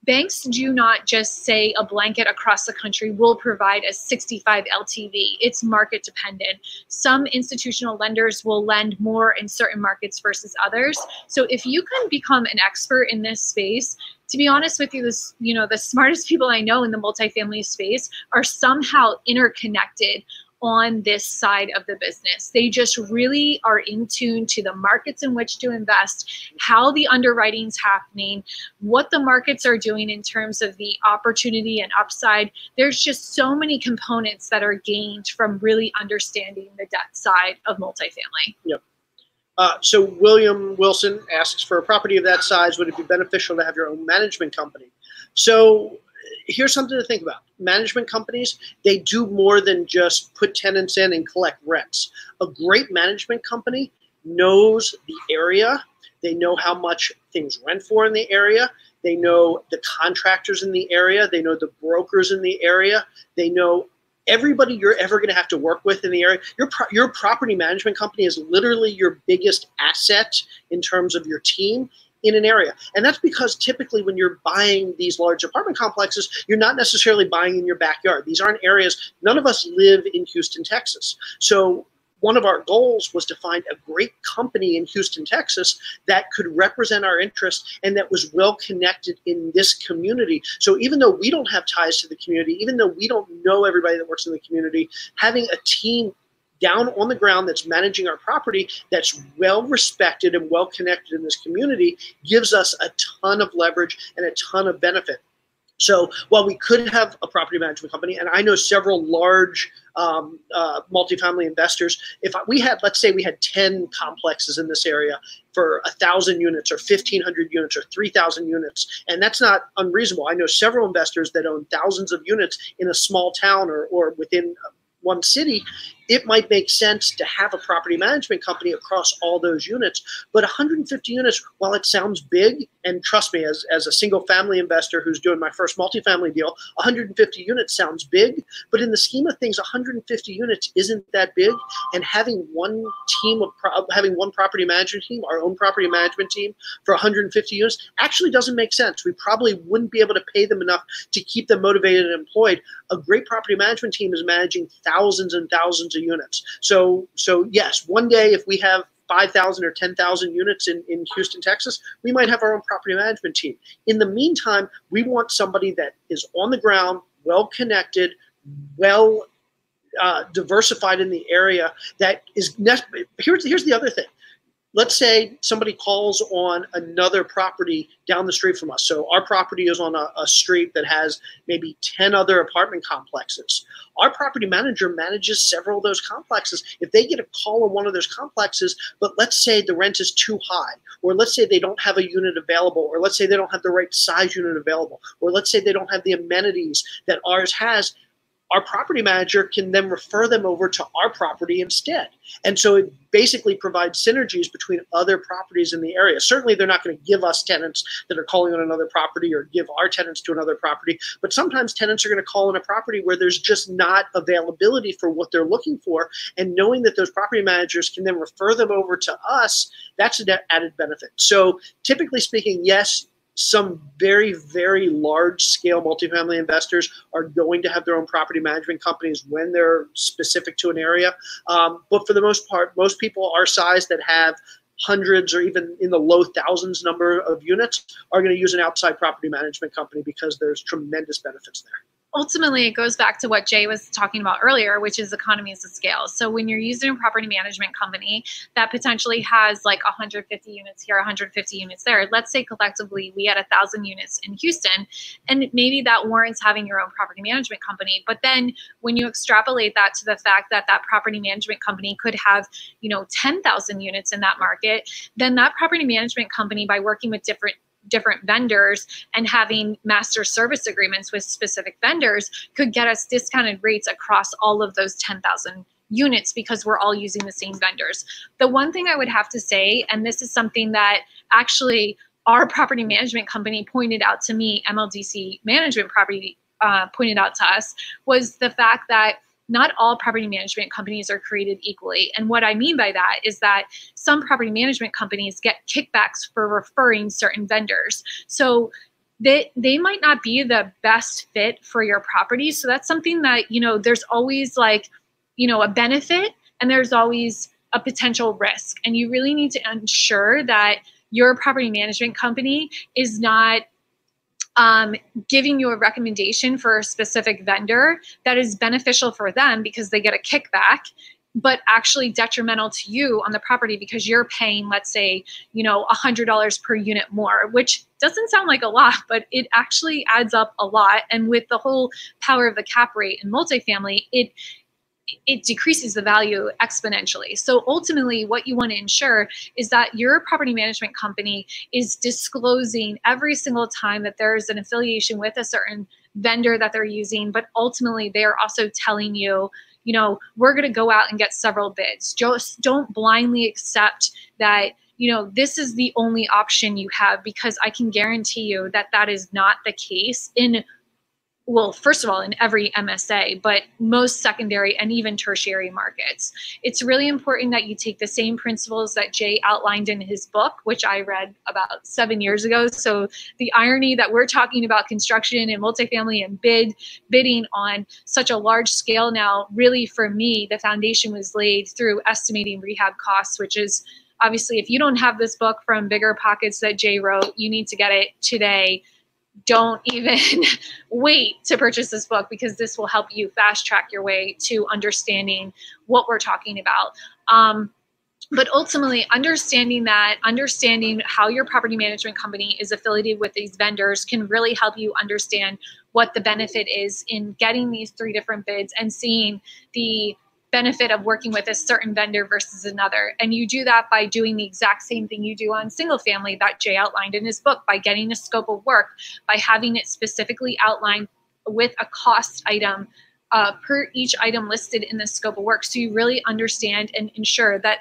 Banks do not just say a blanket across the country will provide a 65 LTV. It's market dependent. Some institutional lenders will lend more in certain markets versus others. So if you can become an expert in this space, to be honest with you, the smartest people I know in the multifamily space are somehow interconnected on this side of the business. They just really are in tune to the markets in which to invest, how the underwriting's happening, what the markets are doing in terms of the opportunity and upside. There's just so many components that are gained from really understanding the debt side of multifamily. Yep. So William Wilson asks, for a property of that size, would it be beneficial to have your own management company? So here's something to think about. Management companies, they do more than just put tenants in and collect rents. A great management company knows the area. They know how much things rent for in the area. They know the contractors in the area. They know the brokers in the area. They know everybody you're ever going to have to work with in the area. Your property management company is literally your biggest asset in terms of your team. in an area. And that's because typically when you're buying these large apartment complexes, you're not necessarily buying in your backyard. These aren't areas, none of us live in Houston, Texas. So one of our goals was to find a great company in Houston, Texas that could represent our interests and that was well connected in this community. So even though we don't have ties to the community, even though we don't know everybody that works in the community, having a team down on the ground that's managing our property that's well respected and well connected in this community gives us a ton of leverage and a ton of benefit. So while we could have a property management company, and I know several large multifamily investors, if we had, let's say we had 10 complexes in this area for 1,000 units or 1,500 units or 3,000 units, and that's not unreasonable. I know several investors that own thousands of units in a small town or within one city. It might make sense to have a property management company across all those units. But 150 units, while it sounds big, and trust me, as a single family investor who's doing my first multifamily deal, 150 units sounds big, but in the scheme of things, 150 units isn't that big. And having one team of having one property management team, our own property management team for 150 units actually doesn't make sense. We probably wouldn't be able to pay them enough to keep them motivated and employed. A great property management team is managing thousands and thousands of units. So yes, one day if we have 5,000 or 10,000 units in Houston, Texas, we might have our own property management team. In the meantime, we want somebody that is on the ground, well connected, well diversified in the area. That is here's the other thing. Let's say somebody calls on another property down the street from us. So our property is on a street that has maybe 10 other apartment complexes. Our property manager manages several of those complexes. If they get a call on one of those complexes, but let's say the rent is too high, or let's say they don't have a unit available, or let's say they don't have the right size unit available, or let's say they don't have the amenities that ours has, our property manager can then refer them over to our property instead. And so it basically provides synergies between other properties in the area. Certainly they're not going to give us tenants that are calling on another property or give our tenants to another property, but sometimes tenants are going to call on a property where there's just not availability for what they're looking for. And knowing that those property managers can then refer them over to us, that's an added benefit. So typically speaking, yes, some very, very large-scale multifamily investors are going to have their own property management companies when they're specific to an area. But for the most part, most people our size that have hundreds or even in the low thousands number of units are going to use an outside property management company because there's tremendous benefits there. Ultimately, it goes back to what Jay was talking about earlier, which is economies of scale. So when you're using a property management company that potentially has like 150 units here, 150 units there, let's say collectively we had 1,000 units in Houston, and maybe that warrants having your own property management company. But then when you extrapolate that to the fact that that property management company could have, 10,000 units in that market, then that property management company, by working with different vendors and having master service agreements with specific vendors, could get us discounted rates across all of those 10,000 units because we're all using the same vendors. The one thing I would have to say, and this is something that actually our property management company pointed out to me, MLDC Management Property pointed out to us, was the fact that not all property management companies are created equally. And what I mean by that is that some property management companies get kickbacks for referring certain vendors. So they might not be the best fit for your property. So that's something that, there's always like, a benefit and there's always a potential risk. And you really need to ensure that your property management company is not giving you a recommendation for a specific vendor that is beneficial for them because they get a kickback, but actually detrimental to you on the property because you're paying, let's say, $100 per unit more, which doesn't sound like a lot, but it actually adds up a lot. And with the whole power of the cap rate in multifamily, it decreases the value exponentially. So ultimately, what you want to ensure is that your property management company is disclosing every single time that there's an affiliation with a certain vendor that they're using, but ultimately they're also telling you, we're going to go out and get several bids. Just don't blindly accept that, this is the only option you have, because I can guarantee you that that is not the case in well, first of all, in every MSA, but most secondary and even tertiary markets. It's really important that you take the same principles that Jay outlined in his book, which I read about 7 years ago. So the irony that we're talking about construction and multifamily and bidding on such a large scale now, really for me, the foundation was laid through estimating rehab costs, which is obviously, if you don't have this book from Bigger Pockets that Jay wrote, you need to get it today. Don't even wait to purchase this book, because this will help you fast track your way to understanding what we're talking about. But ultimately, understanding how your property management company is affiliated with these vendors can really help you understand what the benefit is in getting these 3 different bids and seeing the benefit of working with a certain vendor versus another. And you do that by doing the exact same thing you do on single family that Jay outlined in his book, by getting a scope of work, by having it specifically outlined with a cost item per each item listed in the scope of work. So you really understand and ensure that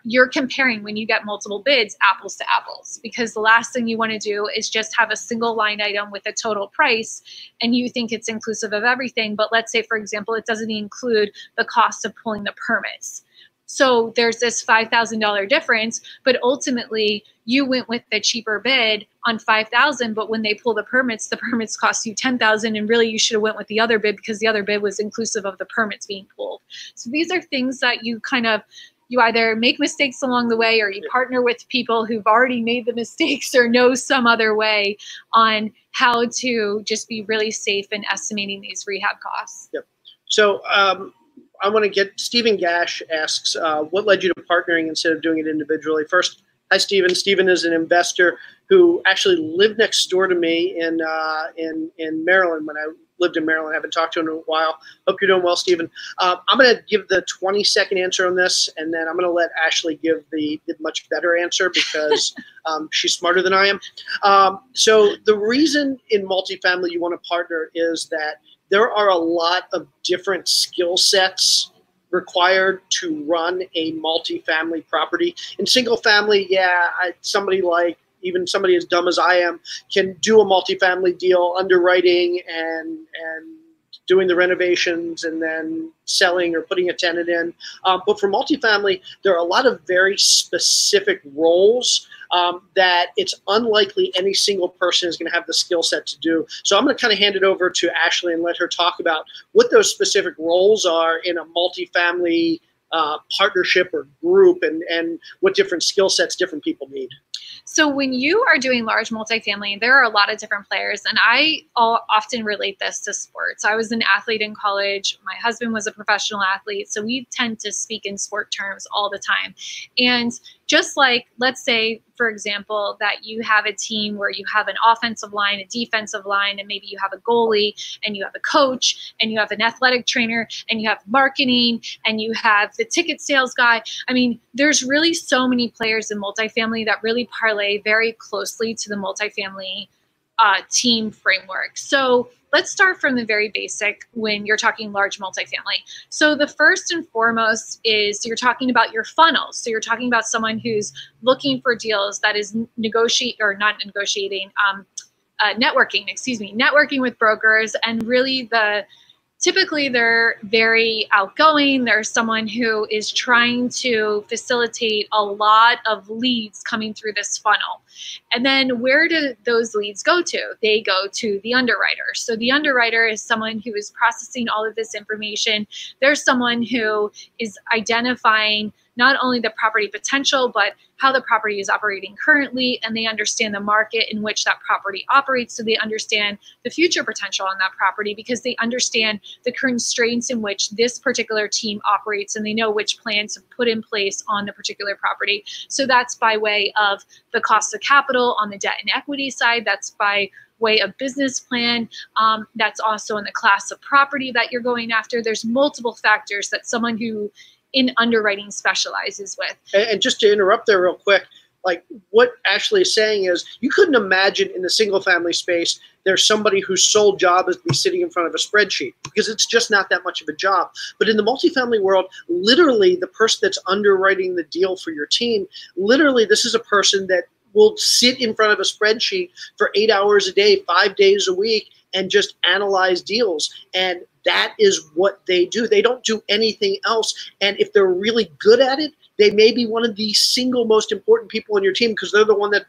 you're comparing, when you get multiple bids, apples to apples, because the last thing you want to do is just have a single line item with a total price and you think it's inclusive of everything. But let's say, for example, it doesn't include the cost of pulling the permits. So there's this $5,000 difference, but ultimately you went with the cheaper bid on $5,000, but when they pull the permits cost you $10,000, and really you should have went with the other bid because the other bid was inclusive of the permits being pulled. So these are things that you either make mistakes along the way, or you partner with people who've already made the mistakes or know some other way on how to just be really safe in estimating these rehab costs. Yep. So I want to get, Stephen Gash asks, what led you to partnering instead of doing it individually? First, hi, Stephen. Stephen is an investor who actually lived next door to me in Maryland when I lived in Maryland. I haven't talked to him in a while. Hope you're doing well, Stephen. I'm going to give the 20-second answer on this, and then I'm going to let Ashley give the much better answer because she's smarter than I am. So the reason in multifamily you want to partner is that there are a lot of different skill sets required to run a multifamily property. In single family, somebody as dumb as I am can do a multifamily deal, underwriting and doing the renovations and then selling or putting a tenant in. But for multifamily, there are a lot of very specific roles that it's unlikely any single person is going to have the skill set to do. So I'm going to kind of hand it over to Ashley and let her talk about what those specific roles are in a multifamily partnership or group, and what different skill sets different people need. So when you are doing large multifamily, there are a lot of different players, and I often relate this to sports. I was an athlete in college. My husband was a professional athlete, so we tend to speak in sport terms all the time. And just like, let's say, for example, that you have a team where you have an offensive line, a defensive line, and maybe you have a goalie, and you have a coach, and you have an athletic trainer, and you have marketing, and you have the ticket sales guy. I mean, there's really so many players in multifamily that really parlay very closely to the multifamily team framework. So let's start from the very basic when you're talking large multifamily. So the first and foremost is you're talking about your funnel. So you're talking about someone who's looking for deals that is networking with brokers, and really typically they're very outgoing. There's someone who is trying to facilitate a lot of leads coming through this funnel. And then where do those leads go to? They go to the underwriter. So the underwriter is someone who is processing all of this information. There's someone who is identifying not only the property potential, but how the property is operating currently, and they understand the market in which that property operates, so they understand the future potential on that property because they understand the constraints in which this particular team operates, and they know which plans to put in place on the particular property. So that's by way of the cost of capital on the debt and equity side. That's by way of business plan. That's also in the class of property that you're going after. There's multiple factors that someone who in underwriting specializes with. And just to interrupt there real quick, like what Ashley is saying is you couldn't imagine in the single family space there's somebody whose sole job is to be sitting in front of a spreadsheet, because it's just not that much of a job. But in the multifamily world, literally the person that's underwriting the deal for your team, literally this is a person that will sit in front of a spreadsheet for 8 hours a day, 5 days a week, and just analyze deals. And that is what they do. They don't do anything else. And if they're really good at it, they may be one of the single most important people on your team, because they're the one that's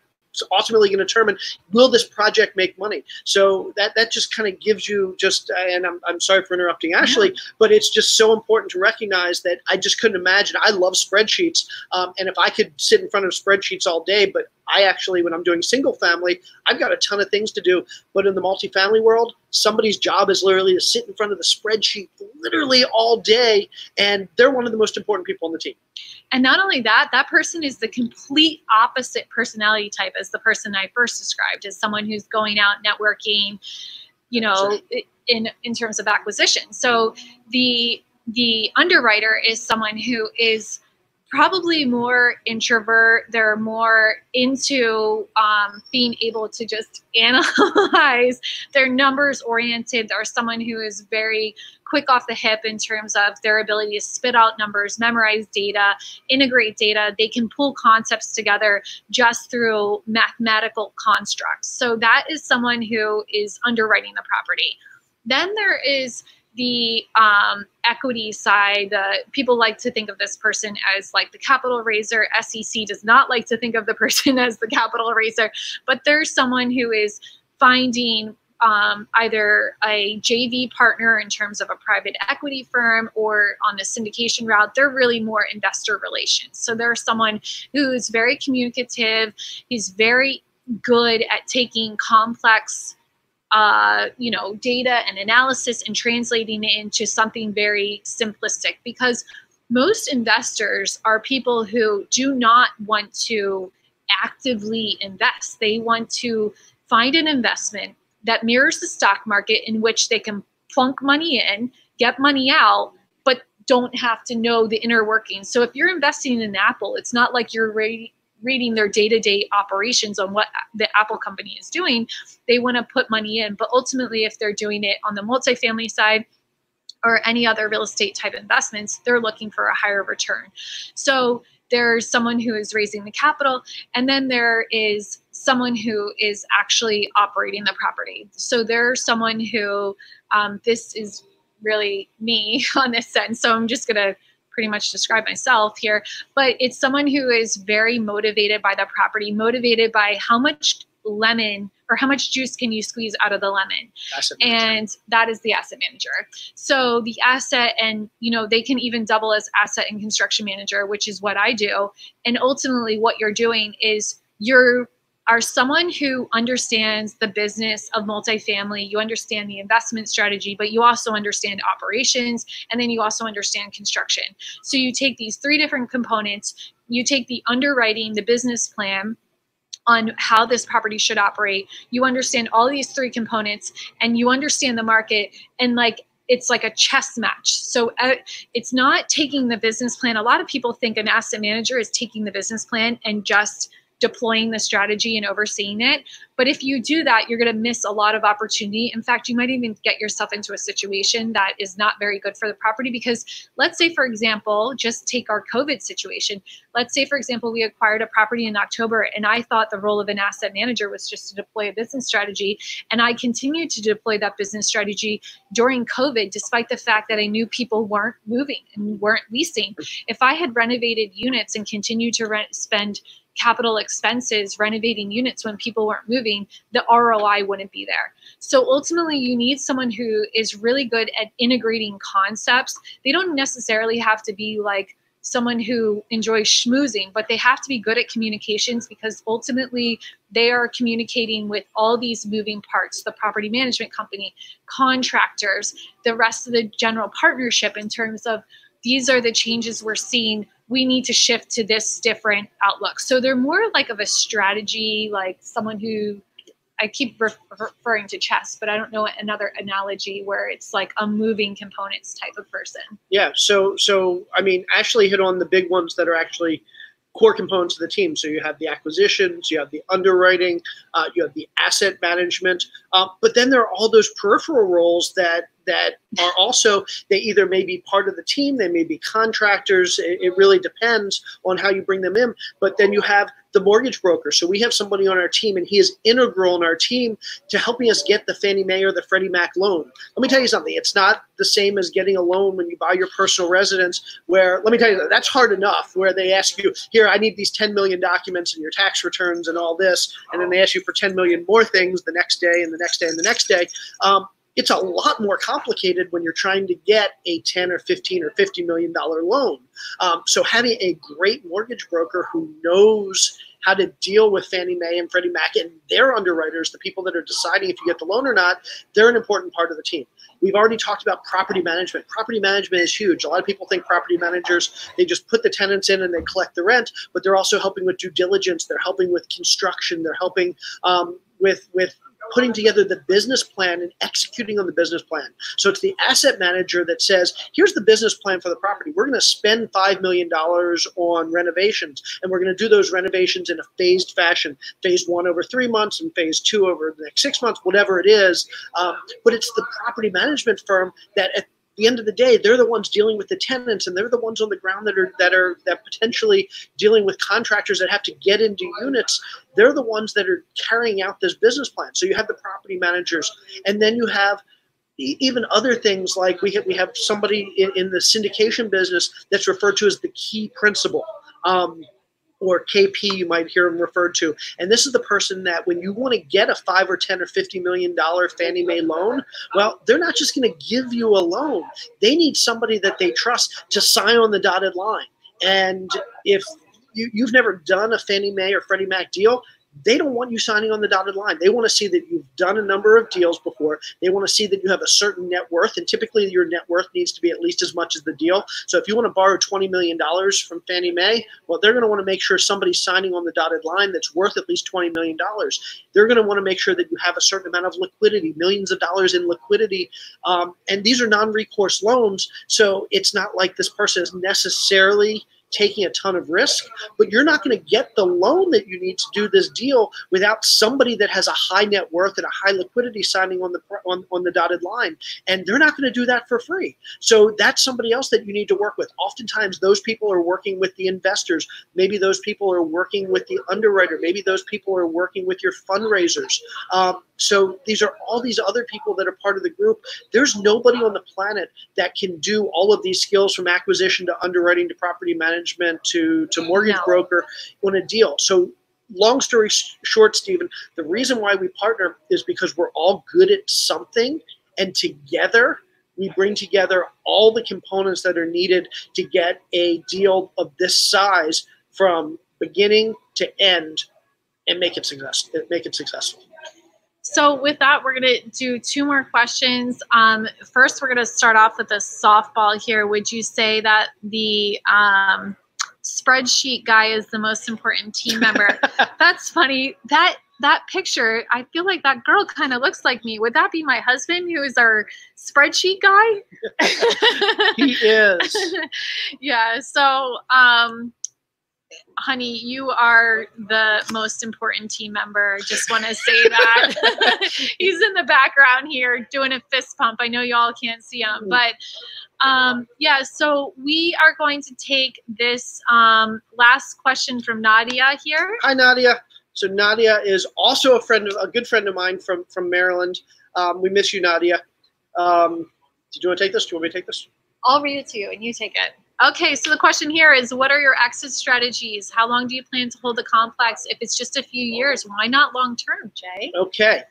ultimately going to determine, will this project make money? So that just kind of gives you just, and I'm sorry for interrupting Ashley, but it's just so important to recognize that I just couldn't imagine. I love spreadsheets. And if I could sit in front of spreadsheets all day, but I actually, when I'm doing single family, I've got a ton of things to do. But in the multifamily world, somebody's job is literally to sit in front of the spreadsheet literally all day, and they're one of the most important people on the team. And not only that, that person is the complete opposite personality type as the person I first described, as someone who's going out networking, you know, in terms of acquisition. So the underwriter is someone who is probably more introvert. They're more into being able to just analyze. They're numbers oriented. They're someone who is very quick off the hip in terms of their ability to spit out numbers, memorize data, integrate data. They can pull concepts together just through mathematical constructs. So that is someone who is underwriting the property. Then there is the equity side. People like to think of this person as like the capital raiser. SEC does not like to think of the person as the capital raiser, but there's someone who is finding either a JV partner in terms of a private equity firm, or on the syndication route, they're really more investor relations. So there's someone who's very communicative. He's very good at taking complex you know, data and analysis and translating it into something very simplistic, because most investors are people who do not want to actively invest. They want to find an investment that mirrors the stock market in which they can plunk money in, get money out, but don't have to know the inner workings. So if you're investing in Apple, it's not like you're reading their day-to-day operations on what the Apple company is doing. They want to put money in, but ultimately if they're doing it on the multifamily side or any other real estate type investments, they're looking for a higher return. So there's someone who is raising the capital, and then there is someone who is actually operating the property. So there's someone who, this is really me on this sense, so I'm just going to pretty much describe myself here, but it's someone who is very motivated by the property, motivated by how much lemon or how much juice can you squeeze out of the lemon. And that is the asset manager. So the asset, and you know, they can even double as asset and construction manager, which is what I do. And ultimately what you're doing is you are someone who understands the business of multifamily. You understand the investment strategy, but you also understand operations, and then you also understand construction. So you take these three different components. You take the underwriting, the business plan on how this property should operate. You understand all these three components, and you understand the market, and like it's like a chess match. So it's not taking the business plan. A lot of people think an asset manager is taking the business plan and just deploying the strategy and overseeing it. But if you do that, you're going to miss a lot of opportunity. In fact, you might even get yourself into a situation that is not very good for the property, because let's say, for example, just take our COVID situation. Let's say, for example, we acquired a property in October, and I thought the role of an asset manager was just to deploy a business strategy. And I continued to deploy that business strategy during COVID, despite the fact that I knew people weren't moving and weren't leasing. If I had renovated units and continued to spend capital expenses renovating units when people weren't moving, the ROI wouldn't be there. So ultimately, you need someone who is really good at integrating concepts. They don't necessarily have to be like someone who enjoys schmoozing, but they have to be good at communications, because ultimately they are communicating with all these moving parts, the property management company, contractors, the rest of the general partnership, in terms of these are the changes we're seeing. We need to shift to this different outlook. So they're more like of a strategy, like someone who, I keep referring to chess, but I don't know another analogy where it's like a moving components type of person. Yeah. So I mean, Ashley hit on the big ones that are actually core components of the team. So you have the acquisitions, you have the underwriting, you have the asset management, but then there are all those peripheral roles that that are also, they either may be part of the team, they may be contractors. It really depends on how you bring them in. But then you have the mortgage broker. So we have somebody on our team, and he is integral in our team to helping us get the Fannie Mae or the Freddie Mac loan. Let me tell you something. It's not the same as getting a loan when you buy your personal residence, where, let me tell you, that's hard enough, where they ask you, here, I need these 10 million documents and your tax returns and all this, and then they ask you for 10 million more things the next day and the next day and the next day. It's a lot more complicated when you're trying to get a 10 or 15 or $50 million loan. So having a great mortgage broker who knows how to deal with Fannie Mae and Freddie Mac and their underwriters, the people that are deciding if you get the loan or not, they're an important part of the team. We've already talked about property management. Property management is huge. A lot of people think property managers, they just put the tenants in and they collect the rent, but they're also helping with due diligence. They're helping with construction. They're helping with putting together the business plan and executing on the business plan. So it's the asset manager that says, here's the business plan for the property. We're going to spend $5 million on renovations, and we're going to do those renovations in a phased fashion. Phase 1 over 3 months and phase 2 over the next 6 months, whatever it is. But it's the property management firm that at the end of the day, they're the ones dealing with the tenants, and they're the ones on the ground that potentially dealing with contractors that have to get into units. They're the ones that are carrying out this business plan. So you have the property managers, and then you have even other things like we have somebody in the syndication business that's referred to as the key principal. Or KP, you might hear him referred to. And this is the person that when you want to get a $5 or $10 or $50 million Fannie Mae loan, well, they're not just going to give you a loan. They need somebody that they trust to sign on the dotted line. And if you've never done a Fannie Mae or Freddie Mac deal, they don't want you signing on the dotted line. They want to see that you've done a number of deals before. They want to see that you have a certain net worth, and typically your net worth needs to be at least as much as the deal. So if you want to borrow $20 million from Fannie Mae, well, they're going to want to make sure somebody's signing on the dotted line that's worth at least $20 million. They're going to want to make sure that you have a certain amount of liquidity, millions of dollars in liquidity. And these are non-recourse loans, so it's not like this person is necessarily taking a ton of risk, but you're not going to get the loan that you need to do this deal without somebody that has a high net worth and a high liquidity signing on the dotted line. And they're not going to do that for free. So that's somebody else that you need to work with. Oftentimes those people are working with the investors. Maybe those people are working with the underwriter. Maybe those people are working with your fundraisers. So these are all these other people that are part of the group. There's nobody on the planet that can do all of these skills, from acquisition to underwriting to property management to mortgage broker on a deal. So long story short, Stephen, the reason why we partner is because we're all good at something, and together we bring together all the components that are needed to get a deal of this size from beginning to end and make it successful. So with that, we're going to do 2 more questions. First, we're going to start off with a softball here. Would you say that the spreadsheet guy is the most important team member? That's funny. That picture, I feel like that girl kind of looks like me. Would that be my husband, who is our spreadsheet guy? He is. Yeah. So, honey, you are the most important team member. Just want to say that. He's in the background here doing a fist pump. I know y'all can't see him, but yeah, so we are going to take this last question from Nadia here. Hi, Nadia. So Nadia is also a good friend of mine from Maryland. We miss you, Nadia. Did you want to take this? Do you want me to take this? I'll read it to you and you take it. Okay, so the question here is, what are your exit strategies? How long do you plan to hold the complex? If it's just a few years, why not long term, Jay? Okay.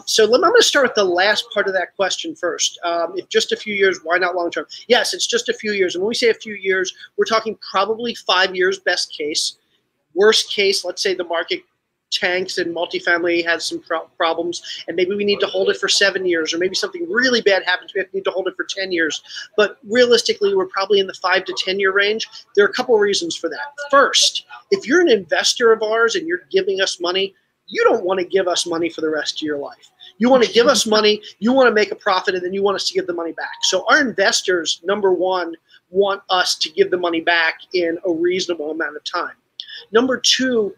So I'm going to start with the last part of that question first. If just a few years, why not long term? Yes, it's just a few years. And when we say a few years, we're talking probably 5 years best case. Worst case, let's say the market tanks and multifamily has some problems, and maybe we need to hold it for 7 years, or maybe something really bad happens, we need to hold it for 10 years. But realistically, we're probably in the 5 to 10 year range. There are a couple of reasons for that. First, if you're an investor of ours and you're giving us money, you don't want to give us money for the rest of your life. You want to give us money, you want to make a profit, and then you want us to give the money back. So our investors, number one, want us to give the money back in a reasonable amount of time. Number two,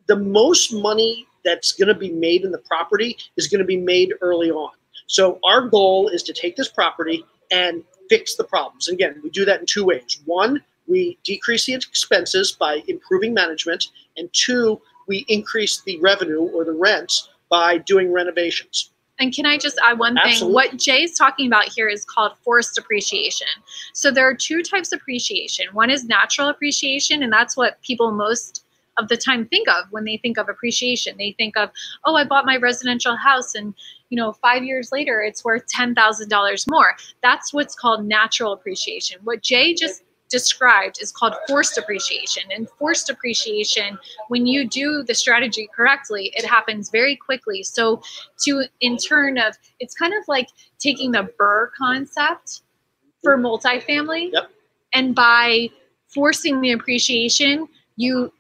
the most money that's going to be made in the property is going to be made early on. So our goal is to take this property and fix the problems. And again, we do that in two ways. One, we decrease the expenses by improving management. And two, we increase the revenue or the rents by doing renovations. And can I just add one thing? Absolutely. What Jay's talking about here is called forced appreciation. So there are two types of appreciation. One is natural appreciation, and that's what people most of the time think of when they think of appreciation. They think of, oh, I bought my residential house and 5 years later it's worth $10,000 more. That's what's called natural appreciation. What Jay just described is called forced appreciation. And forced appreciation, when you do the strategy correctly, it happens very quickly. So it's kind of like taking the BRRRR concept for multifamily. Yep. And by forcing the appreciation, you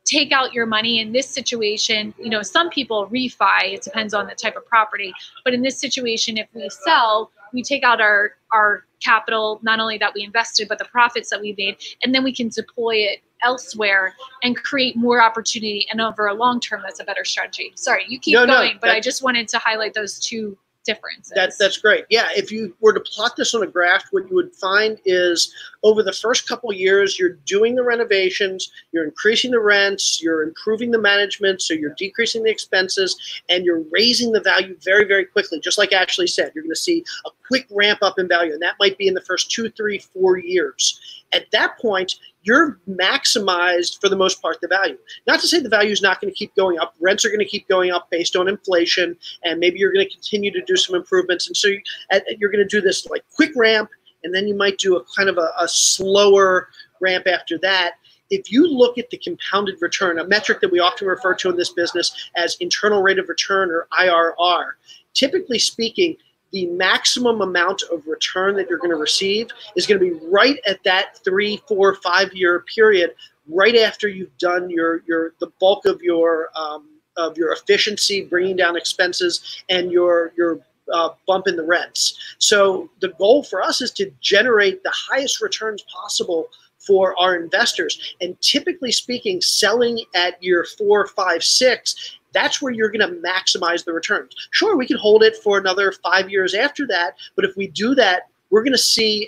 take out your money. In this situation, some people refi, it depends on the type of property. But in this situation, if we sell, we take out our capital, not only that we invested, but the profits that we made, and then we can deploy it elsewhere and create more opportunity. And over a long term, that's a better strategy. Sorry, you keep going, but I just wanted to highlight those two differences. That's great. Yeah, if you were to plot this on a graph, what you would find is over the first couple of years, you're doing the renovations, you're increasing the rents, you're improving the management, so you're decreasing the expenses, and you're raising the value very, very quickly. Just like Ashley said, you're going to see a quick ramp up in value, and that might be in the first 2, 3, 4 years. At that point, you're maximized, for the most part, the value. Not to say the value is not going to keep going up. Rents are going to keep going up based on inflation, and maybe you're going to continue to do some improvements. And so you're going to do this like quick ramp, and then you might do a kind of a slower ramp after that. If you look at the compounded return, a metric that we often refer to in this business as internal rate of return, or IRR, typically speaking, the maximum amount of return that you're going to receive is going to be right at that 3, 4, 5 year period, right after you've done the bulk of your efficiency, bringing down expenses, and your bump in the rents. So the goal for us is to generate the highest returns possible for our investors. And typically speaking, selling at year 4, 5, 6, that's where you're going to maximize the returns. Sure, we can hold it for another 5 years after that, but if we do that, we're going to see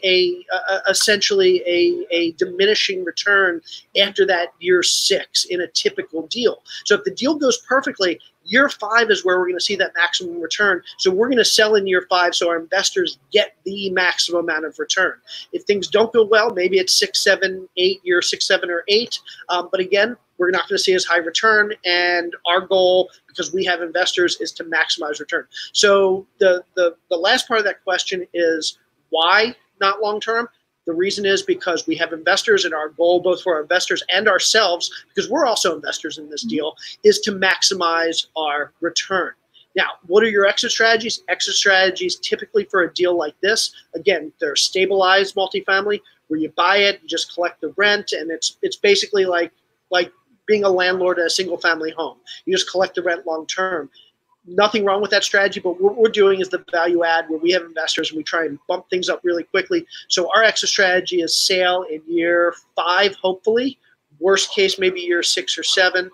essentially a diminishing return after that year 6 in a typical deal. So if the deal goes perfectly, year 5 is where we're going to see that maximum return. So we're going to sell in year 5 so our investors get the maximum amount of return. If things don't go well, maybe it's 6, 7, 8, year 6, 7, or 8. But again, we're not going to see as high return. And our goal, because we have investors, is to maximize return. So the last part of that question is, why not long-term? The reason is because we have investors, and our goal, both for our investors and ourselves, because we're also investors in this deal, is to maximize our return. Now, what are your exit strategies? Exit strategies typically for a deal like this, again, they're stabilized multifamily, where you buy it, you just collect the rent, and it's basically like being a landlord at a single-family home. You just collect the rent long-term. Nothing wrong with that strategy, but what we're doing is the value add, where we have investors and we try and bump things up really quickly. So our exit strategy is sale in year 5, hopefully. Worst case, maybe year 6 or 7.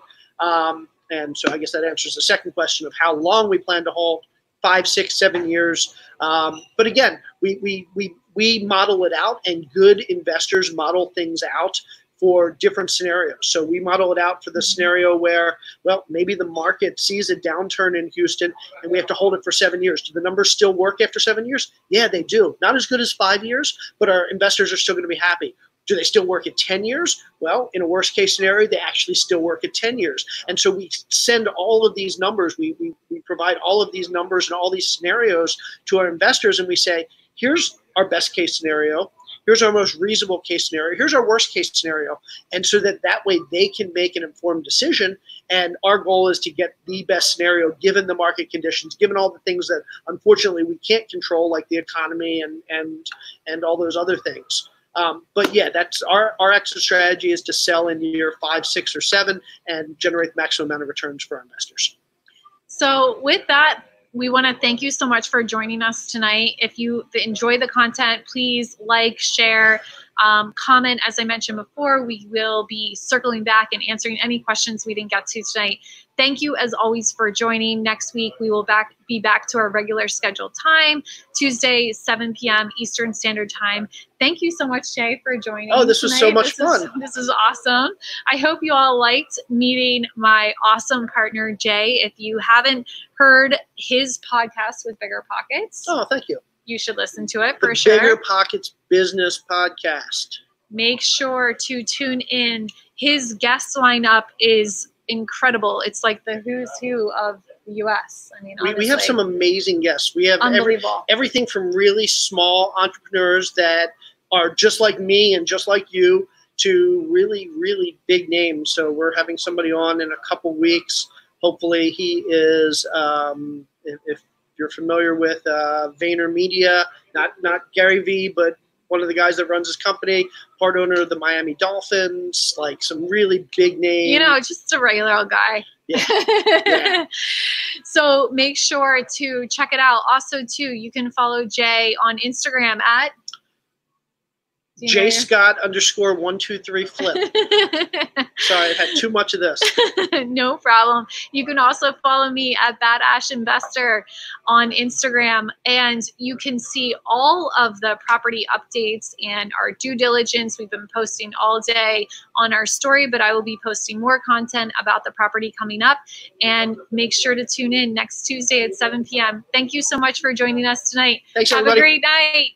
And so I guess that answers the second question of how long we plan to hold, 5, 6, 7 years. But again, we model it out, and good investors model things out for different scenarios. So we model it out for the scenario where, well, maybe the market sees a downturn in Houston and we have to hold it for 7 years. Do the numbers still work after 7 years? Yeah, they do. Not as good as 5 years, but our investors are still going to be happy. Do they still work at 10 years? Well, in a worst case scenario, they actually still work at 10 years. And so we send all of these numbers, we provide all of these numbers and all these scenarios to our investors, and we say, here's our best case scenario. Here's our most reasonable case scenario. Here's our worst case scenario. And so that way they can make an informed decision. And our goal is to get the best scenario given the market conditions, given all the things that unfortunately we can't control, like the economy and all those other things. But yeah, that's our exit strategy, is to sell in year 5, 6, or 7 and generate the maximum amount of returns for our investors. So with that, we want to thank you so much for joining us tonight. If you enjoy the content, please like, share, comment. As I mentioned before, we will be circling back and answering any questions we didn't get to tonight. Thank you, as always, for joining. Next week, we will be back to our regular scheduled time, Tuesday, 7 p.m. Eastern Standard Time. Thank you so much, Jay, for joining. Oh, this was so much fun. This is awesome. I hope you all liked meeting my awesome partner, Jay. If you haven't heard his podcast with Bigger Pockets, oh, thank you. You should listen to it for sure. Bigger Pockets Business Podcast. Make sure to tune in. His guest lineup is incredible. It's like the who's who of the U.S. I mean, we have some amazing guests. We have everything from really small entrepreneurs that are just like me and just like you to really, really big names. So we're having somebody on in a couple weeks. Hopefully he is, if you're familiar with VaynerMedia, not Gary Vee, but one of the guys that runs his company, part owner of the Miami Dolphins, like some really big names. You know, just a regular old guy. Yeah. Yeah. So make sure to check it out. Also, too, you can follow Jay on Instagram at JScott_123flip. Sorry, I've had too much of this. No problem. You can also follow me at Badash Investor on Instagram, and you can see all of the property updates and our due diligence. We've been posting all day on our story, but I will be posting more content about the property coming up. And make sure to tune in next Tuesday at 7 p.m. Thank you so much for joining us tonight. Thanks, Have everybody. a great night.